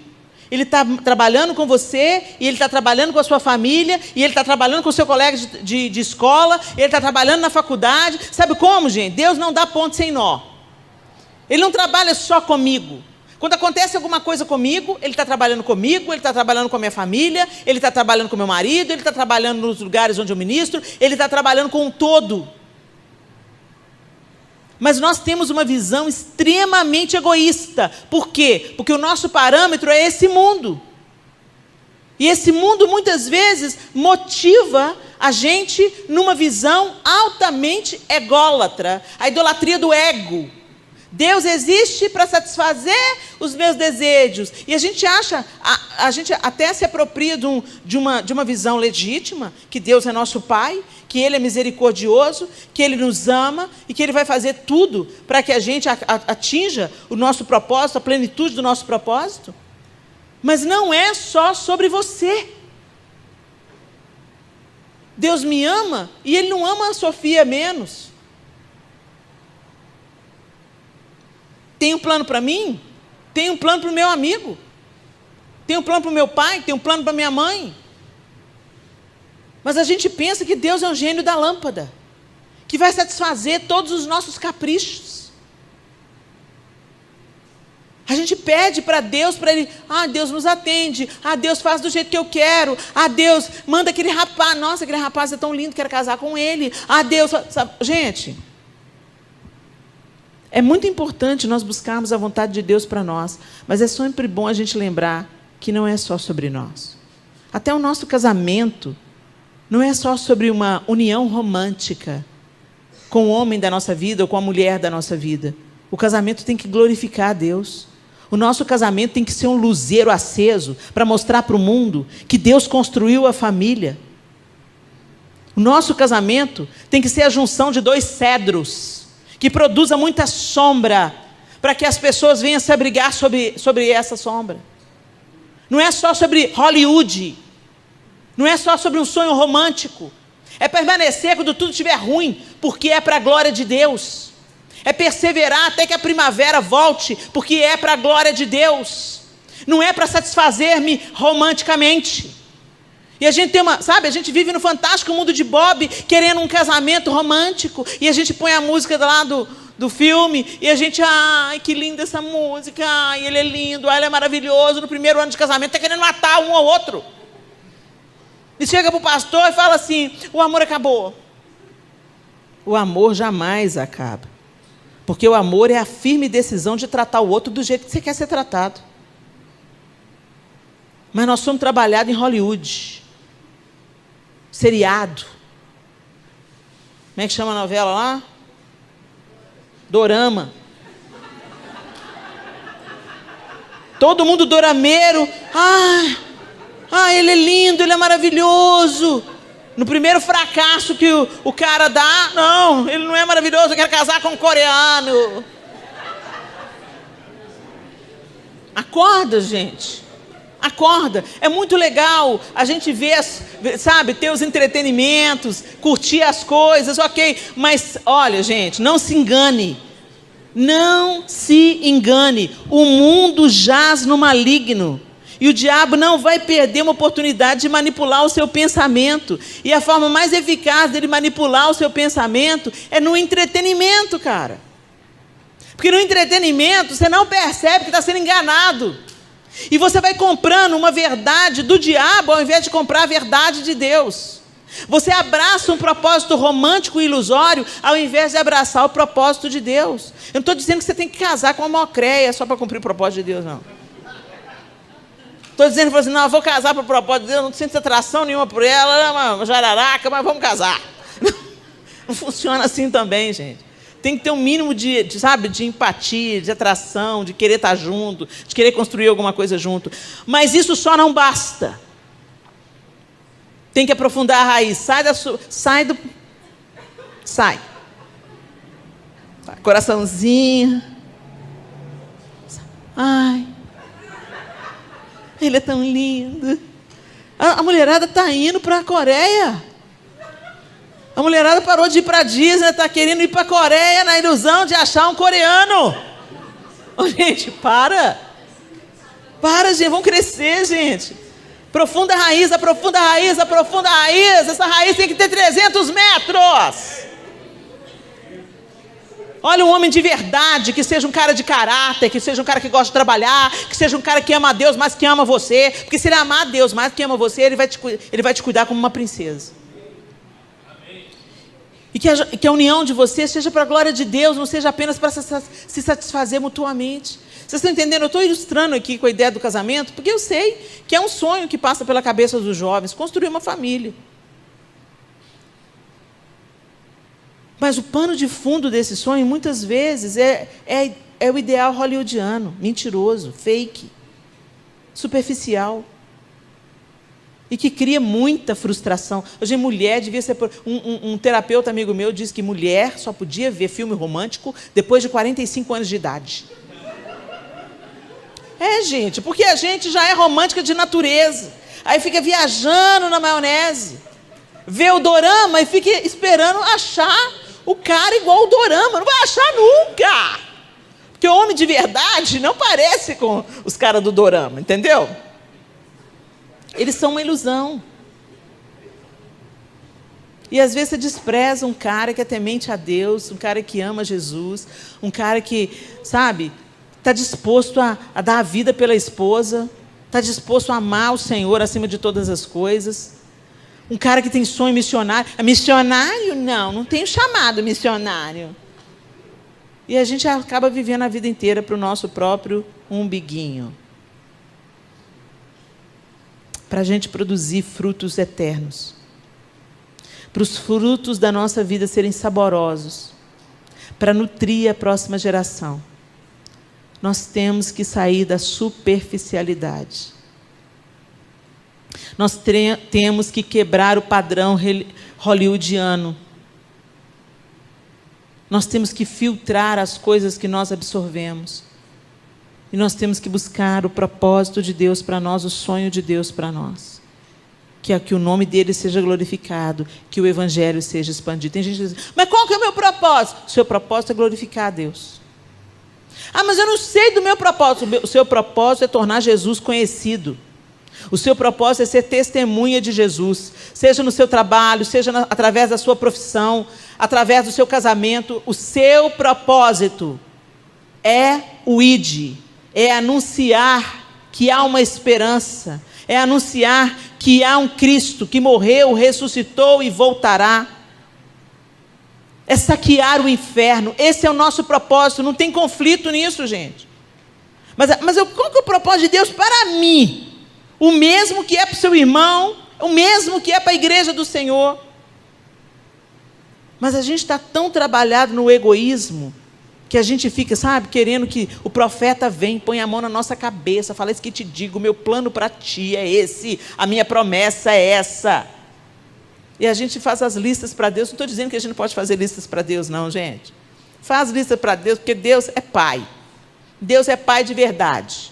Ele está trabalhando com você, e Ele está trabalhando com a sua família, e Ele está trabalhando com o seu colega de escola, Ele está trabalhando na faculdade. Sabe como, gente? Deus não dá ponto sem nó. Ele não trabalha só comigo. Quando acontece alguma coisa comigo, Ele está trabalhando comigo, Ele está trabalhando com a minha família, Ele está trabalhando com o meu marido, Ele está trabalhando nos lugares onde eu ministro, Ele está trabalhando com um todo. Mas nós temos uma visão extremamente egoísta. Por quê? Porque o nosso parâmetro é esse mundo. E esse mundo, muitas vezes, motiva a gente numa visão altamente ególatra. A idolatria do ego. Deus existe para satisfazer os meus desejos. E a gente acha, a gente até se apropria de uma visão legítima, que Deus é nosso Pai, que Ele é misericordioso, que Ele nos ama e que Ele vai fazer tudo para que a gente atinja o nosso propósito, a plenitude do nosso propósito. Mas não é só sobre você. Deus me ama e Ele não ama a Sofia menos. Tem um plano para mim? Tem um plano para o meu amigo? Tem um plano para o meu pai? Tem um plano para a minha mãe? Mas a gente pensa que Deus é um gênio da lâmpada, que vai satisfazer todos os nossos caprichos. A gente pede para Deus, para Ele, Deus nos atende, Deus faz do jeito que eu quero, Deus manda aquele rapaz, nossa, aquele rapaz é tão lindo, quero casar com ele, Deus, sabe? Gente, é muito importante nós buscarmos a vontade de Deus para nós, mas é sempre bom a gente lembrar que não é só sobre nós. Até o nosso casamento não é só sobre uma união romântica com o homem da nossa vida ou com a mulher da nossa vida. O casamento tem que glorificar a Deus. O nosso casamento tem que ser um luzeiro aceso para mostrar para o mundo que Deus construiu a família. O nosso casamento tem que ser a junção de 2 cedros que produza muita sombra, para que as pessoas venham se abrigar sobre essa sombra. Não é só sobre Hollywood, não é só sobre um sonho romântico, é permanecer quando tudo estiver ruim, porque é para a glória de Deus, é perseverar até que a primavera volte, porque é para a glória de Deus, não é para satisfazer-me romanticamente. E a gente tem a gente vive no fantástico mundo de Bob, querendo um casamento romântico, e a gente põe a música lá do filme, e a gente, ai, que linda essa música, ai, ele é lindo, ai, ele é maravilhoso, no primeiro ano de casamento está querendo matar um ao outro. E chega para o pastor e fala assim, o amor acabou. O amor jamais acaba, porque o amor é a firme decisão de tratar o outro do jeito que você quer ser tratado. Mas nós somos trabalhados em Hollywood, seriado. Como é que chama a novela lá? Dorama. Todo mundo dorameiro. Ele é lindo, ele é maravilhoso. No primeiro fracasso que o cara dá, não, ele não é maravilhoso, eu quero casar com um coreano. Acorda, gente. Acorda, é muito legal a gente ver, ter os entretenimentos, curtir as coisas, ok, mas olha, gente, não se engane, o mundo jaz no maligno, e o diabo não vai perder uma oportunidade de manipular o seu pensamento, e a forma mais eficaz dele manipular o seu pensamento é no entretenimento, cara, porque no entretenimento você não percebe que está sendo enganado, e você vai comprando uma verdade do diabo ao invés de comprar a verdade de Deus. Você abraça um propósito romântico e ilusório ao invés de abraçar o propósito de Deus. Eu não estou dizendo que você tem que casar com uma mocreia só para cumprir o propósito de Deus, não. Estou dizendo assim, não, eu vou casar para o propósito de Deus, não sinto atração nenhuma por ela, uma jararaca, mas vamos casar. Não funciona assim também, gente. Tem que ter um mínimo de empatia, de atração, de querer estar junto, de querer construir alguma coisa junto. Mas isso só não basta. Tem que aprofundar a raiz. Sai. Coraçãozinho. Ai, ele é tão lindo. A mulherada está indo para a Coreia. A mulherada parou de ir para a Disney, está querendo ir para a Coreia na ilusão de achar um coreano. Oh, gente, para, gente, vamos crescer, gente. Aprofunda a raiz. Essa raiz tem que ter 300 metros. Olha, um homem de verdade, que seja um cara de caráter, que seja um cara que gosta de trabalhar, que seja um cara que ama a Deus mais que ama você, porque se ele amar a Deus mais que ama você, ele vai te cuidar como uma princesa. E que a união de vocês seja para a glória de Deus, não seja apenas para se satisfazer mutuamente. Vocês estão entendendo? Eu estou ilustrando aqui com a ideia do casamento, porque eu sei que é um sonho que passa pela cabeça dos jovens, construir uma família. Mas o pano de fundo desse sonho, muitas vezes, é o ideal hollywoodiano, mentiroso, fake, superficial. E que cria muita frustração. Hoje, mulher devia ser... Um terapeuta amigo meu disse que mulher só podia ver filme romântico depois de 45 anos de idade. Gente, porque a gente já é romântica de natureza. Aí fica viajando na maionese. Vê o dorama e fica esperando achar o cara igual o dorama. Não vai achar nunca. Porque o homem de verdade não parece com os caras do dorama, entendeu? Eles são uma ilusão. E às vezes você despreza um cara que é temente a Deus, um cara que ama Jesus, um cara que, sabe, está disposto a dar a vida pela esposa, está disposto a amar o Senhor acima de todas as coisas. Um cara que tem sonho missionário. Missionário? Não tem chamado missionário. E a gente acaba vivendo a vida inteira para o nosso próprio umbiguinho. Para a gente produzir frutos eternos. Para os frutos da nossa vida serem saborosos. Para nutrir a próxima geração. Nós temos que sair da superficialidade. Nós temos que quebrar o padrão hollywoodiano. Nós temos que filtrar as coisas que nós absorvemos. E nós temos que buscar o propósito de Deus para nós, o sonho de Deus para nós. Que é que o nome dele seja glorificado, que o evangelho seja expandido. Tem gente que diz, mas qual que é o meu propósito? O seu propósito é glorificar a Deus. Mas eu não sei do meu propósito. O seu propósito é tornar Jesus conhecido. O seu propósito é ser testemunha de Jesus, seja no seu trabalho, seja através da sua profissão, através do seu casamento. O seu propósito é o ID, é anunciar que há uma esperança, é anunciar que há um Cristo que morreu, ressuscitou e voltará. É saquear o inferno. Esse é o nosso propósito, não tem conflito nisso, gente. Mas qual que é o propósito de Deus para mim? O mesmo que é para o seu irmão, o mesmo que é para a igreja do Senhor. Mas a gente está tão trabalhado no egoísmo, que a gente fica, sabe, querendo que o profeta venha, põe a mão na nossa cabeça, fala isso que te digo, o meu plano para ti é esse, a minha promessa é essa. E a gente faz as listas para Deus. Não estou dizendo que a gente não pode fazer listas para Deus, não, gente. Faz listas para Deus, porque Deus é Pai. Deus é Pai de verdade.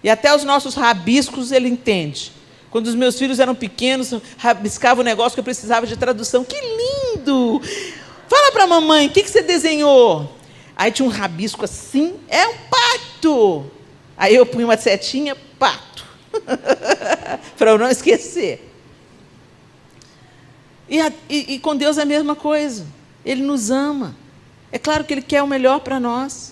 E até os nossos rabiscos Ele entende. Quando os meus filhos eram pequenos, rabiscava um negócio que eu precisava de tradução. Que lindo! Fala para a mamãe, o que você desenhou? Aí tinha um rabisco assim, é um pato. Aí eu punha uma setinha, pato. Para eu não esquecer. E com Deus é a mesma coisa. Ele nos ama. É claro que Ele quer o melhor para nós.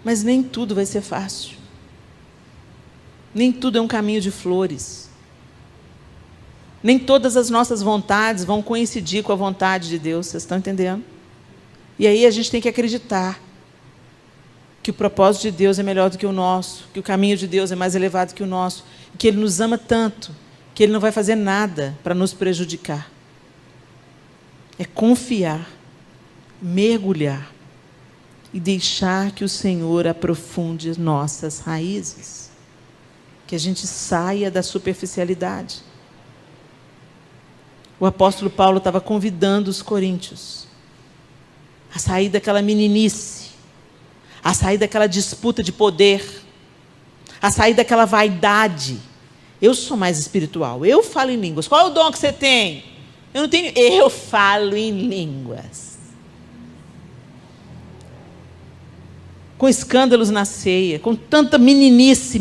Mas nem tudo vai ser fácil. Nem tudo é um caminho de flores. Nem todas as nossas vontades vão coincidir com a vontade de Deus. Vocês estão entendendo? E aí a gente tem que acreditar que o propósito de Deus é melhor do que o nosso, que o caminho de Deus é mais elevado que o nosso, que Ele nos ama tanto, que Ele não vai fazer nada para nos prejudicar. É confiar, mergulhar e deixar que o Senhor aprofunde nossas raízes. que a gente saia da superficialidade. O apóstolo Paulo estava convidando os coríntios a sair daquela meninice, a sair daquela disputa de poder, a sair daquela vaidade. Eu sou mais espiritual, eu falo em línguas. Qual é o dom que você tem? Eu não tenho. Eu falo em línguas. Com escândalos na ceia, com tanta meninice,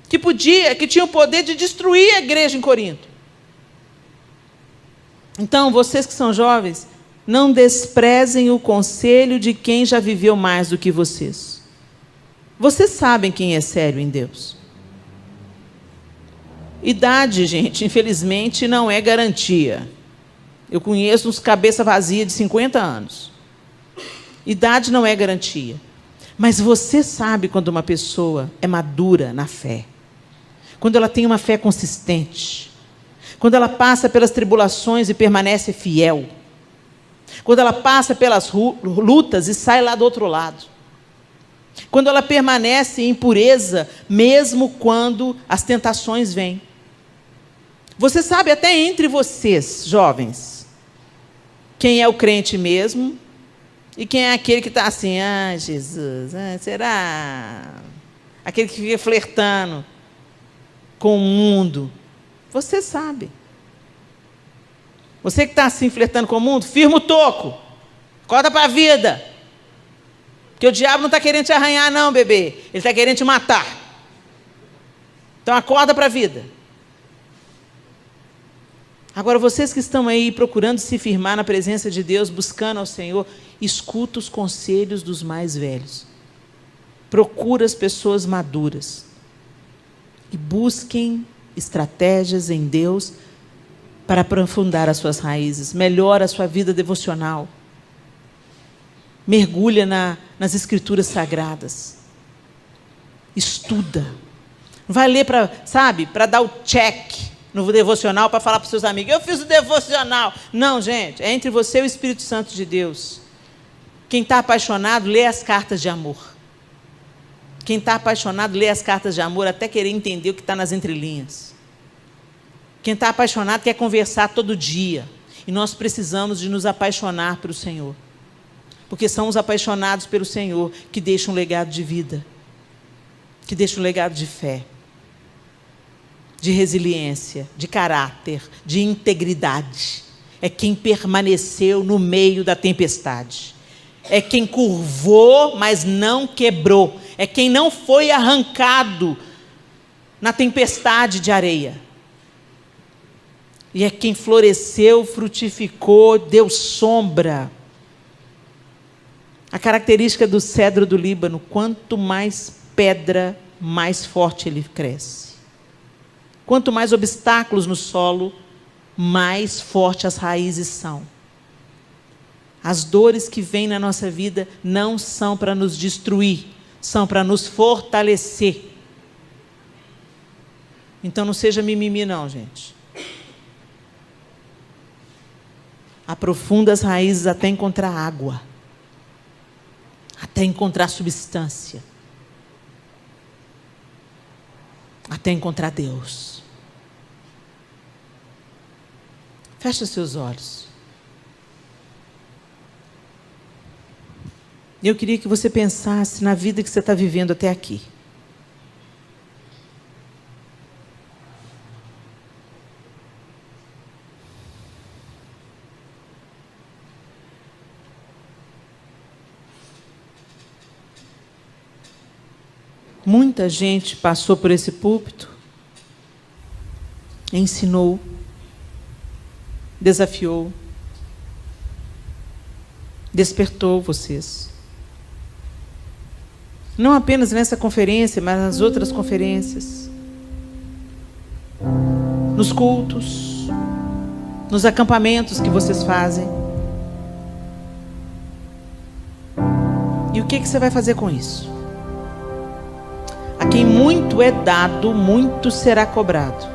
que tinha o poder de destruir a igreja em Corinto. Então, vocês que são jovens, não desprezem o conselho de quem já viveu mais do que vocês. Vocês sabem quem é sério em Deus. Idade, gente, infelizmente, não é garantia. Eu conheço uns cabeça vazia de 50 anos. Idade não é garantia. Mas você sabe quando uma pessoa é madura na fé. Quando ela tem uma fé consistente. Quando ela passa pelas tribulações e permanece fiel. Quando ela passa pelas lutas e sai lá do outro lado. Quando ela permanece em pureza, mesmo quando as tentações vêm. Você sabe até entre vocês, jovens, quem é o crente mesmo e quem é aquele que está assim, Jesus, será? Aquele que fica flertando com o mundo. Você sabe. Você que está assim flertando com o mundo, firma o toco. Acorda para a vida. Porque o diabo não está querendo te arranhar não, bebê. Ele está querendo te matar. Então acorda para a vida. Agora, vocês que estão aí procurando se firmar na presença de Deus, buscando ao Senhor, escuta os conselhos dos mais velhos. Procura as pessoas maduras. E busquem estratégias em Deus para aprofundar as suas raízes. Melhora a sua vida devocional. Mergulha nas Escrituras Sagradas. Estuda. Não vai ler para dar o check no devocional, para falar para os seus amigos, eu fiz o devocional. Não, gente, é entre você e o Espírito Santo de Deus. Quem está apaixonado, lê as cartas de amor. Quem está apaixonado, lê as cartas de amor, até querer entender o que está nas entrelinhas. Quem está apaixonado quer conversar todo dia. E nós precisamos de nos apaixonar pelo Senhor. Porque são os apaixonados pelo Senhor que deixam um legado de vida. Que deixam um legado de fé. De resiliência, de caráter, de integridade. É quem permaneceu no meio da tempestade. É quem curvou, mas não quebrou. É quem não foi arrancado na tempestade de areia. E é quem floresceu, frutificou, deu sombra. A característica do cedro do Líbano, quanto mais pedra, mais forte ele cresce. Quanto mais obstáculos no solo, mais fortes as raízes são. As dores que vêm na nossa vida não são para nos destruir, são para nos fortalecer. Então não seja mimimi não, gente. Aprofunda as raízes até encontrar água, até encontrar substância, até encontrar Deus. Feche os seus olhos. Eu queria que você pensasse na vida que você está vivendo até aqui. Muita gente passou por esse púlpito, ensinou, desafiou, despertou vocês. Não apenas nessa conferência, mas nas outras conferências. Nos cultos, nos acampamentos que vocês fazem. E o que você vai fazer com isso? A quem muito é dado, muito será cobrado.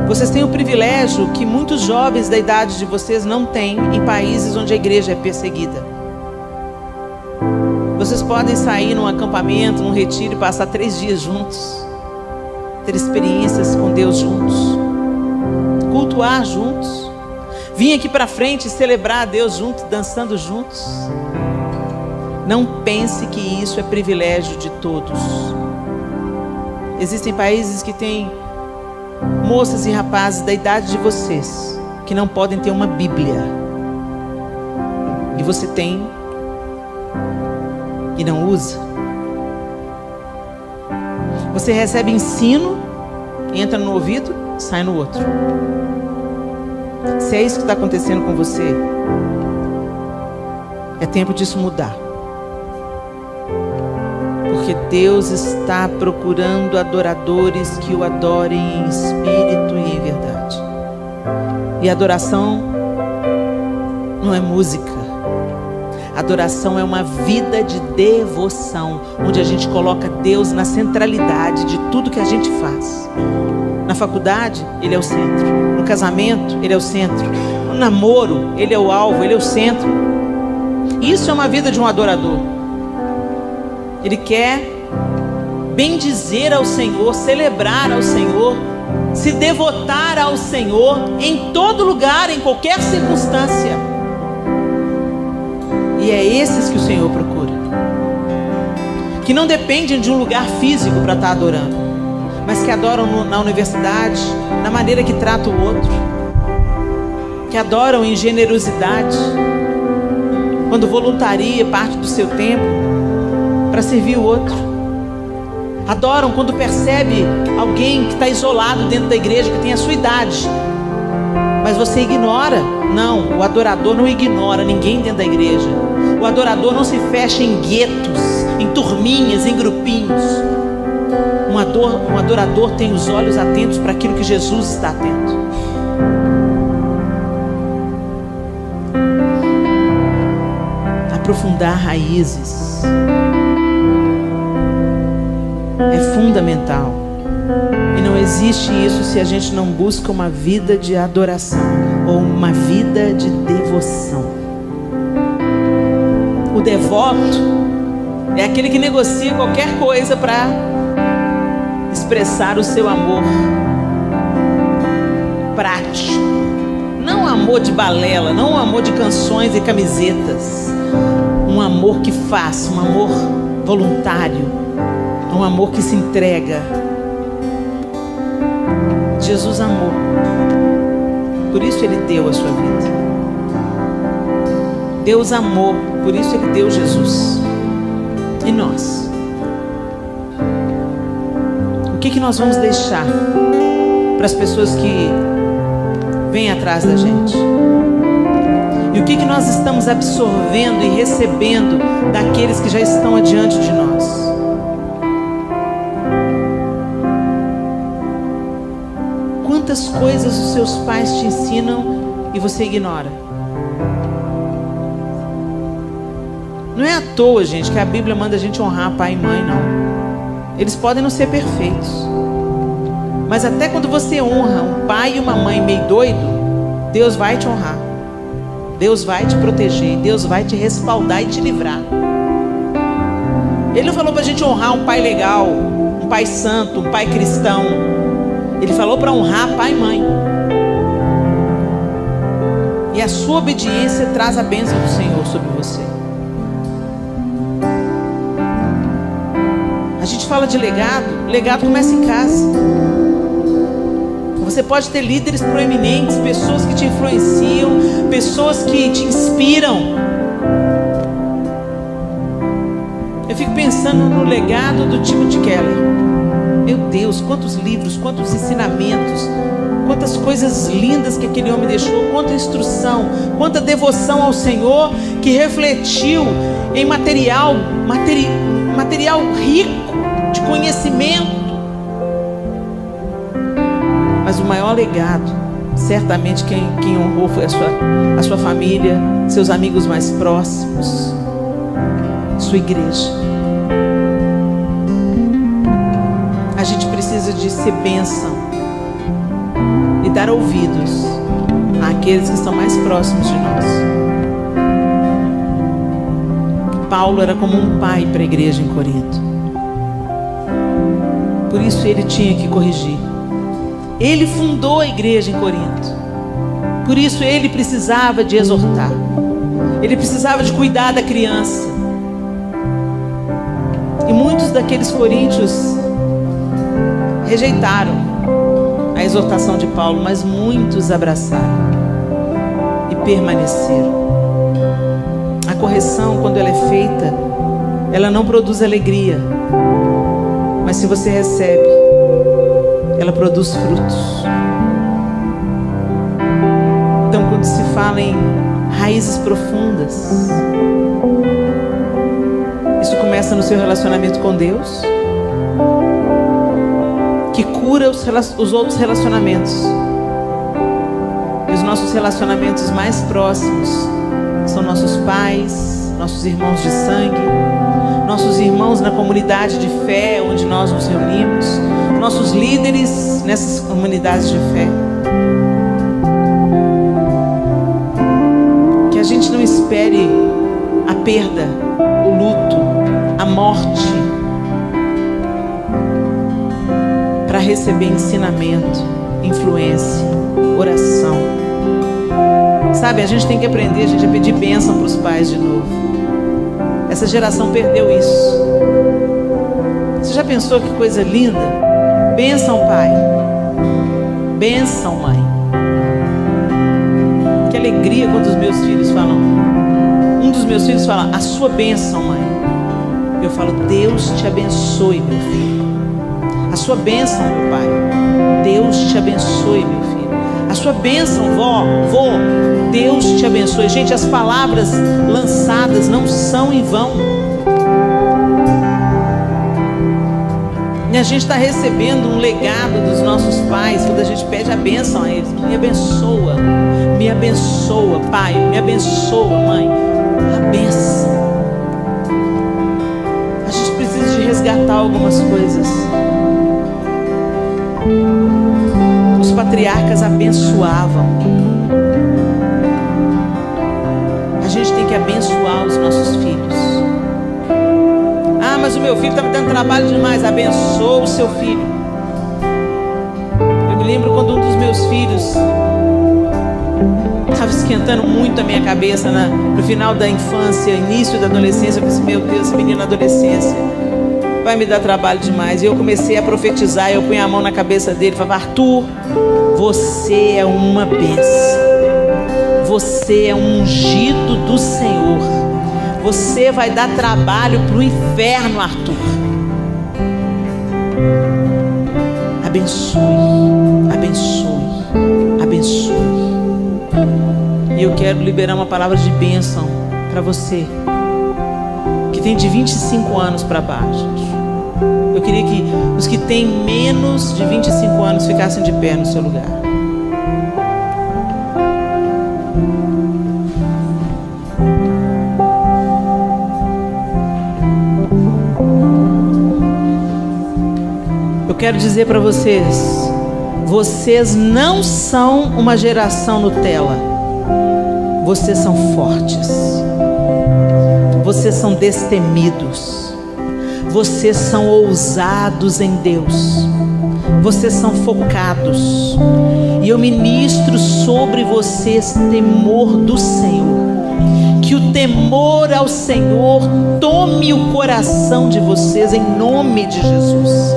Vocês têm o privilégio que muitos jovens da idade de vocês não têm em países onde a igreja é perseguida. Vocês podem sair num acampamento, num retiro e passar 3 dias juntos, ter experiências com Deus juntos, cultuar juntos, vir aqui para frente e celebrar a Deus juntos, dançando juntos. Não pense que isso é privilégio de todos. Existem países que têm moças e rapazes da idade de vocês que não podem ter uma Bíblia, e você tem e não usa. Você recebe ensino, entra no ouvido, sai no outro. Se é isso que está acontecendo com você, é tempo disso mudar. Porque Deus está procurando adoradores que o adorem em espírito e em verdade. E adoração não é música. Adoração é uma vida de devoção, onde a gente coloca Deus na centralidade de tudo que a gente faz. Na faculdade, Ele é o centro. No casamento, Ele é o centro. No namoro, Ele é o alvo, Ele é o centro. Isso é uma vida de um adorador. Ele quer bendizer ao Senhor, celebrar ao Senhor, se devotar ao Senhor em todo lugar, em qualquer circunstância. E é esses que o Senhor procura, que não dependem de um lugar físico para estar adorando, mas que adoram na universidade, na maneira que trata o outro, que adoram em generosidade, quando voluntaria parte do seu tempo para servir o outro. Adoram quando percebe alguém que está isolado dentro da igreja, que tem a sua idade, mas você ignora. Não, o adorador não ignora ninguém dentro da igreja. O adorador não se fecha em guetos, em turminhas, em grupinhos. Um adorador tem os olhos atentos para aquilo que Jesus está atento. Aprofundar raízes é fundamental. E não existe isso se a gente não busca uma vida de adoração ou uma vida de devoção. O devoto é aquele que negocia qualquer coisa para expressar o seu amor prático. Não amor de balela, não amor de canções e camisetas. Um amor que faz, um amor voluntário, um amor que se entrega. Jesus amou, por isso Ele deu a sua vida. Deus amou, por isso Ele deu Jesus. E nós? O que nós vamos deixar para as pessoas que vêm atrás da gente? E o que nós estamos absorvendo e recebendo daqueles que já estão adiante de nós? Quantas coisas os seus pais te ensinam e você ignora? Não é à toa, gente, que a Bíblia manda a gente honrar pai e mãe, não. Eles podem não ser perfeitos, mas até quando você honra um pai e uma mãe meio doido, Deus vai te honrar, Deus vai te proteger, Deus vai te respaldar e te livrar. Ele não falou para a gente honrar um pai legal, um pai santo, um pai cristão. Ele falou para honrar pai e mãe. E a sua obediência traz a bênção do Senhor sobre você. A gente fala de legado. Legado começa em casa. Você pode ter líderes proeminentes, pessoas que te influenciam, pessoas que te inspiram. Eu fico pensando no legado do Timothy Keller. Meu Deus, quantos livros, quantos ensinamentos, quantas coisas lindas que aquele homem deixou, quanta instrução, quanta devoção ao Senhor, que refletiu em material rico de conhecimento. Mas o maior legado, certamente quem honrou foi a sua família, seus amigos mais próximos, sua igreja. A gente precisa de ser bênção e dar ouvidos àqueles que estão mais próximos de nós. Paulo era como um pai para a igreja em Corinto. Por isso ele tinha que corrigir. Ele fundou a igreja em Corinto. Por isso ele precisava de exortar. Ele precisava de cuidar da criança. E muitos daqueles coríntios rejeitaram a exortação de Paulo, mas muitos abraçaram e permaneceram. A correção, quando ela é feita, ela não produz alegria, mas se você recebe, ela produz frutos. Então, quando se fala em raízes profundas, isso começa no seu relacionamento com Deus, que cura os outros relacionamentos. E os nossos relacionamentos mais próximos são nossos pais, nossos irmãos de sangue, nossos irmãos na comunidade de fé onde nós nos reunimos, nossos líderes nessas comunidades de fé. Que a gente não espere a perda, o luto, a morte para receber ensinamento, influência, oração. Sabe, a gente tem que aprender, a pedir bênção para os pais de novo. Essa geração perdeu isso. Você já pensou que coisa linda? Bênção, pai. Bênção, mãe. Que alegria quando os meus filhos falam. Um dos meus filhos fala, a sua bênção, mãe. Eu falo, Deus te abençoe, meu filho. A sua bênção, meu pai. Deus te abençoe, meu filho. A sua bênção, vô, Deus te abençoe. Gente, as palavras lançadas não são em vão. E a gente está recebendo um legado dos nossos pais quando a gente pede a bênção a eles. Me abençoa, pai, me abençoa, mãe. A bênção. A gente precisa de resgatar algumas coisas. Os patriarcas abençoavam. A gente tem que abençoar os nossos filhos. Ah, mas o meu filho está me dando trabalho demais. Abençoa o seu filho. Eu me lembro quando um dos meus filhos estava esquentando muito a minha cabeça no final da infância, início da adolescência. Eu pensei, meu Deus, esse menino na adolescência vai me dar trabalho demais. E eu comecei a profetizar. Eu punha a mão na cabeça dele e falava, Arthur, você é uma bênção. Você é um ungido do Senhor. Você vai dar trabalho para o inferno, Arthur. Abençoe, abençoe, abençoe. E eu quero liberar uma palavra de bênção para você que tem de 25 anos para baixo. Eu queria que os que têm menos de 25 anos ficassem de pé no seu lugar. Eu quero dizer para vocês, vocês não são uma geração Nutella. Vocês são fortes. Vocês são destemidos. Vocês são ousados em Deus. Vocês são focados. E eu ministro sobre vocês temor do Senhor. Que o temor ao Senhor tome o coração de vocês em nome de Jesus.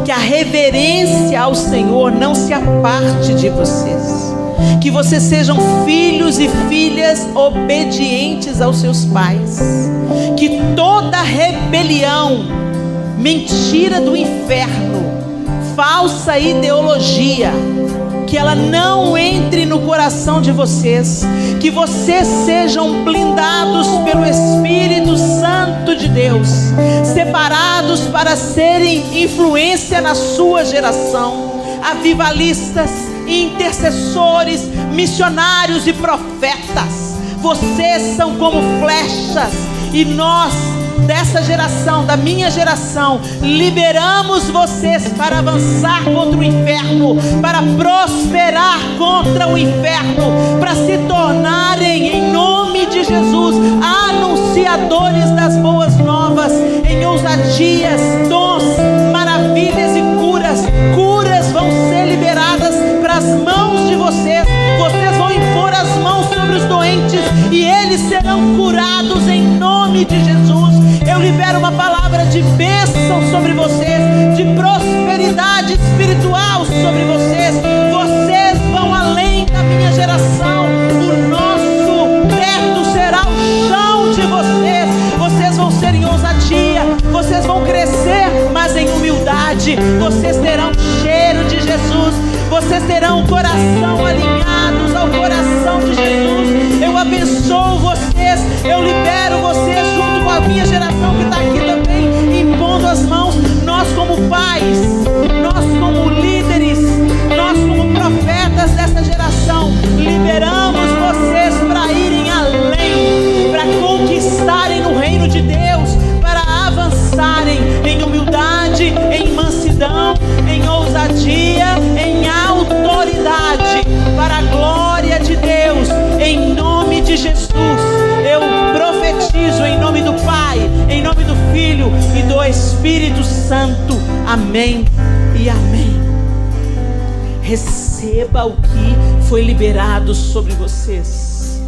Que a reverência ao Senhor não se aparte de vocês. Que vocês sejam filhos e filhas obedientes aos seus pais. Que toda rebelião, mentira do inferno, falsa ideologia, que ela não entre no coração de vocês. Que vocês sejam blindados pelo Espírito Santo de Deus, separados para serem influência na sua geração, avivalistas, intercessores, missionários e profetas. Vocês são como flechas, e nós dessa geração, da minha geração, liberamos vocês para avançar contra o inferno, para prosperar contra o inferno, para se tornarem, em nome de Jesus, anunciadores das boas novas, em ousadias, dons, maravilhas e curas. Curas vão ser liberadas para as mãos de vocês. Vocês vão impor as mãos sobre os doentes e eles serão curados em nome de Jesus. Eu libero uma palavra de bênção sobre vocês, de prosperidade espiritual sobre vocês. Vocês vão além da minha geração. O nosso teto será o chão de vocês. Vocês vão ser em ousadia, vocês vão crescer, mas em humildade. Vocês terão cheiro de Jesus, vocês terão o coração alinhados ao coração de Jesus. Eu abençoo vocês, eu libero vocês junto com a minha geração que está aqui também, impondo as mãos. Nós como pais, nós como líderes, nós como profetas dessa geração, liberamos vocês para irem além, para conquistarem no reino de Deus, para avançarem em humildade, em mansidão, em ousadia, em autoridade, para a glória de Deus, em nome de Jesus. Eu profetizo em nome do Pai, em nome do Filho e do Espírito Santo. Amém e amém. Receba o que foi liberado sobre vocês.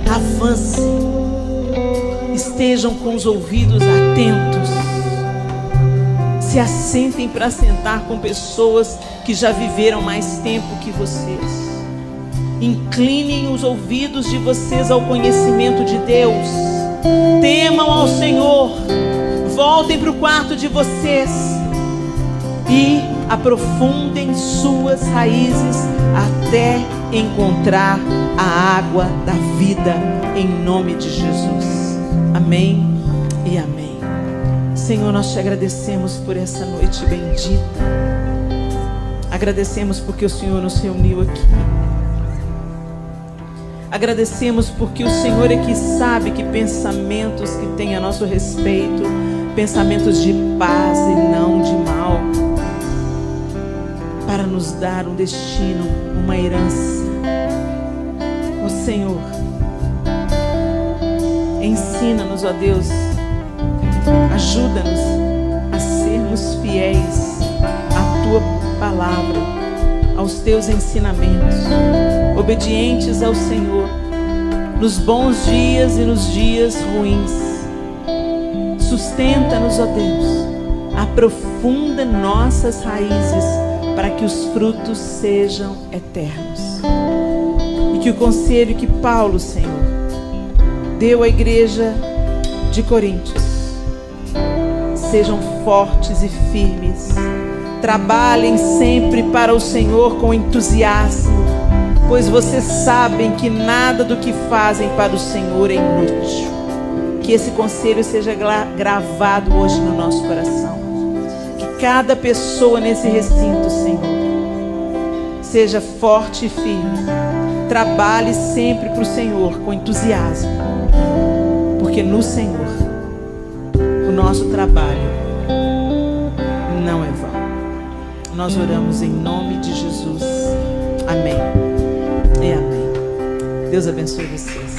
Avancem. Estejam com os ouvidos atentos. Se assentem para sentar com pessoas que já viveram mais tempo que vocês. Inclinem os ouvidos de vocês ao conhecimento de Deus. Temam ao Senhor. Voltem para o quarto de vocês e aprofundem suas raízes até encontrar a água da vida, em nome de Jesus. Amém e amém. Senhor, nós te agradecemos por essa noite bendita. Agradecemos porque o Senhor nos reuniu aqui. Agradecemos porque o Senhor é que sabe que pensamentos que tem a nosso respeito, pensamentos de paz e não de mal, para nos dar um destino, uma herança. Ó Senhor, ensina-nos, ó Deus, ajuda-nos a sermos fiéis à Tua palavra, aos Teus ensinamentos, obedientes ao Senhor, nos bons dias e nos dias ruins. Sustenta-nos, ó Deus, aprofunda nossas raízes para que os frutos sejam eternos. E que o conselho que Paulo, Senhor, deu à igreja de Coríntios, sejam fortes e firmes. Trabalhem sempre para o Senhor com entusiasmo, pois vocês sabem que nada do que fazem para o Senhor é inútil. Que esse conselho seja gravado hoje no nosso coração. Que cada pessoa nesse recinto, Senhor, seja forte e firme. Trabalhe sempre para o Senhor com entusiasmo, porque no Senhor o nosso trabalho não é vão. Nós oramos em nome de Jesus. Amém e amém. Deus abençoe vocês.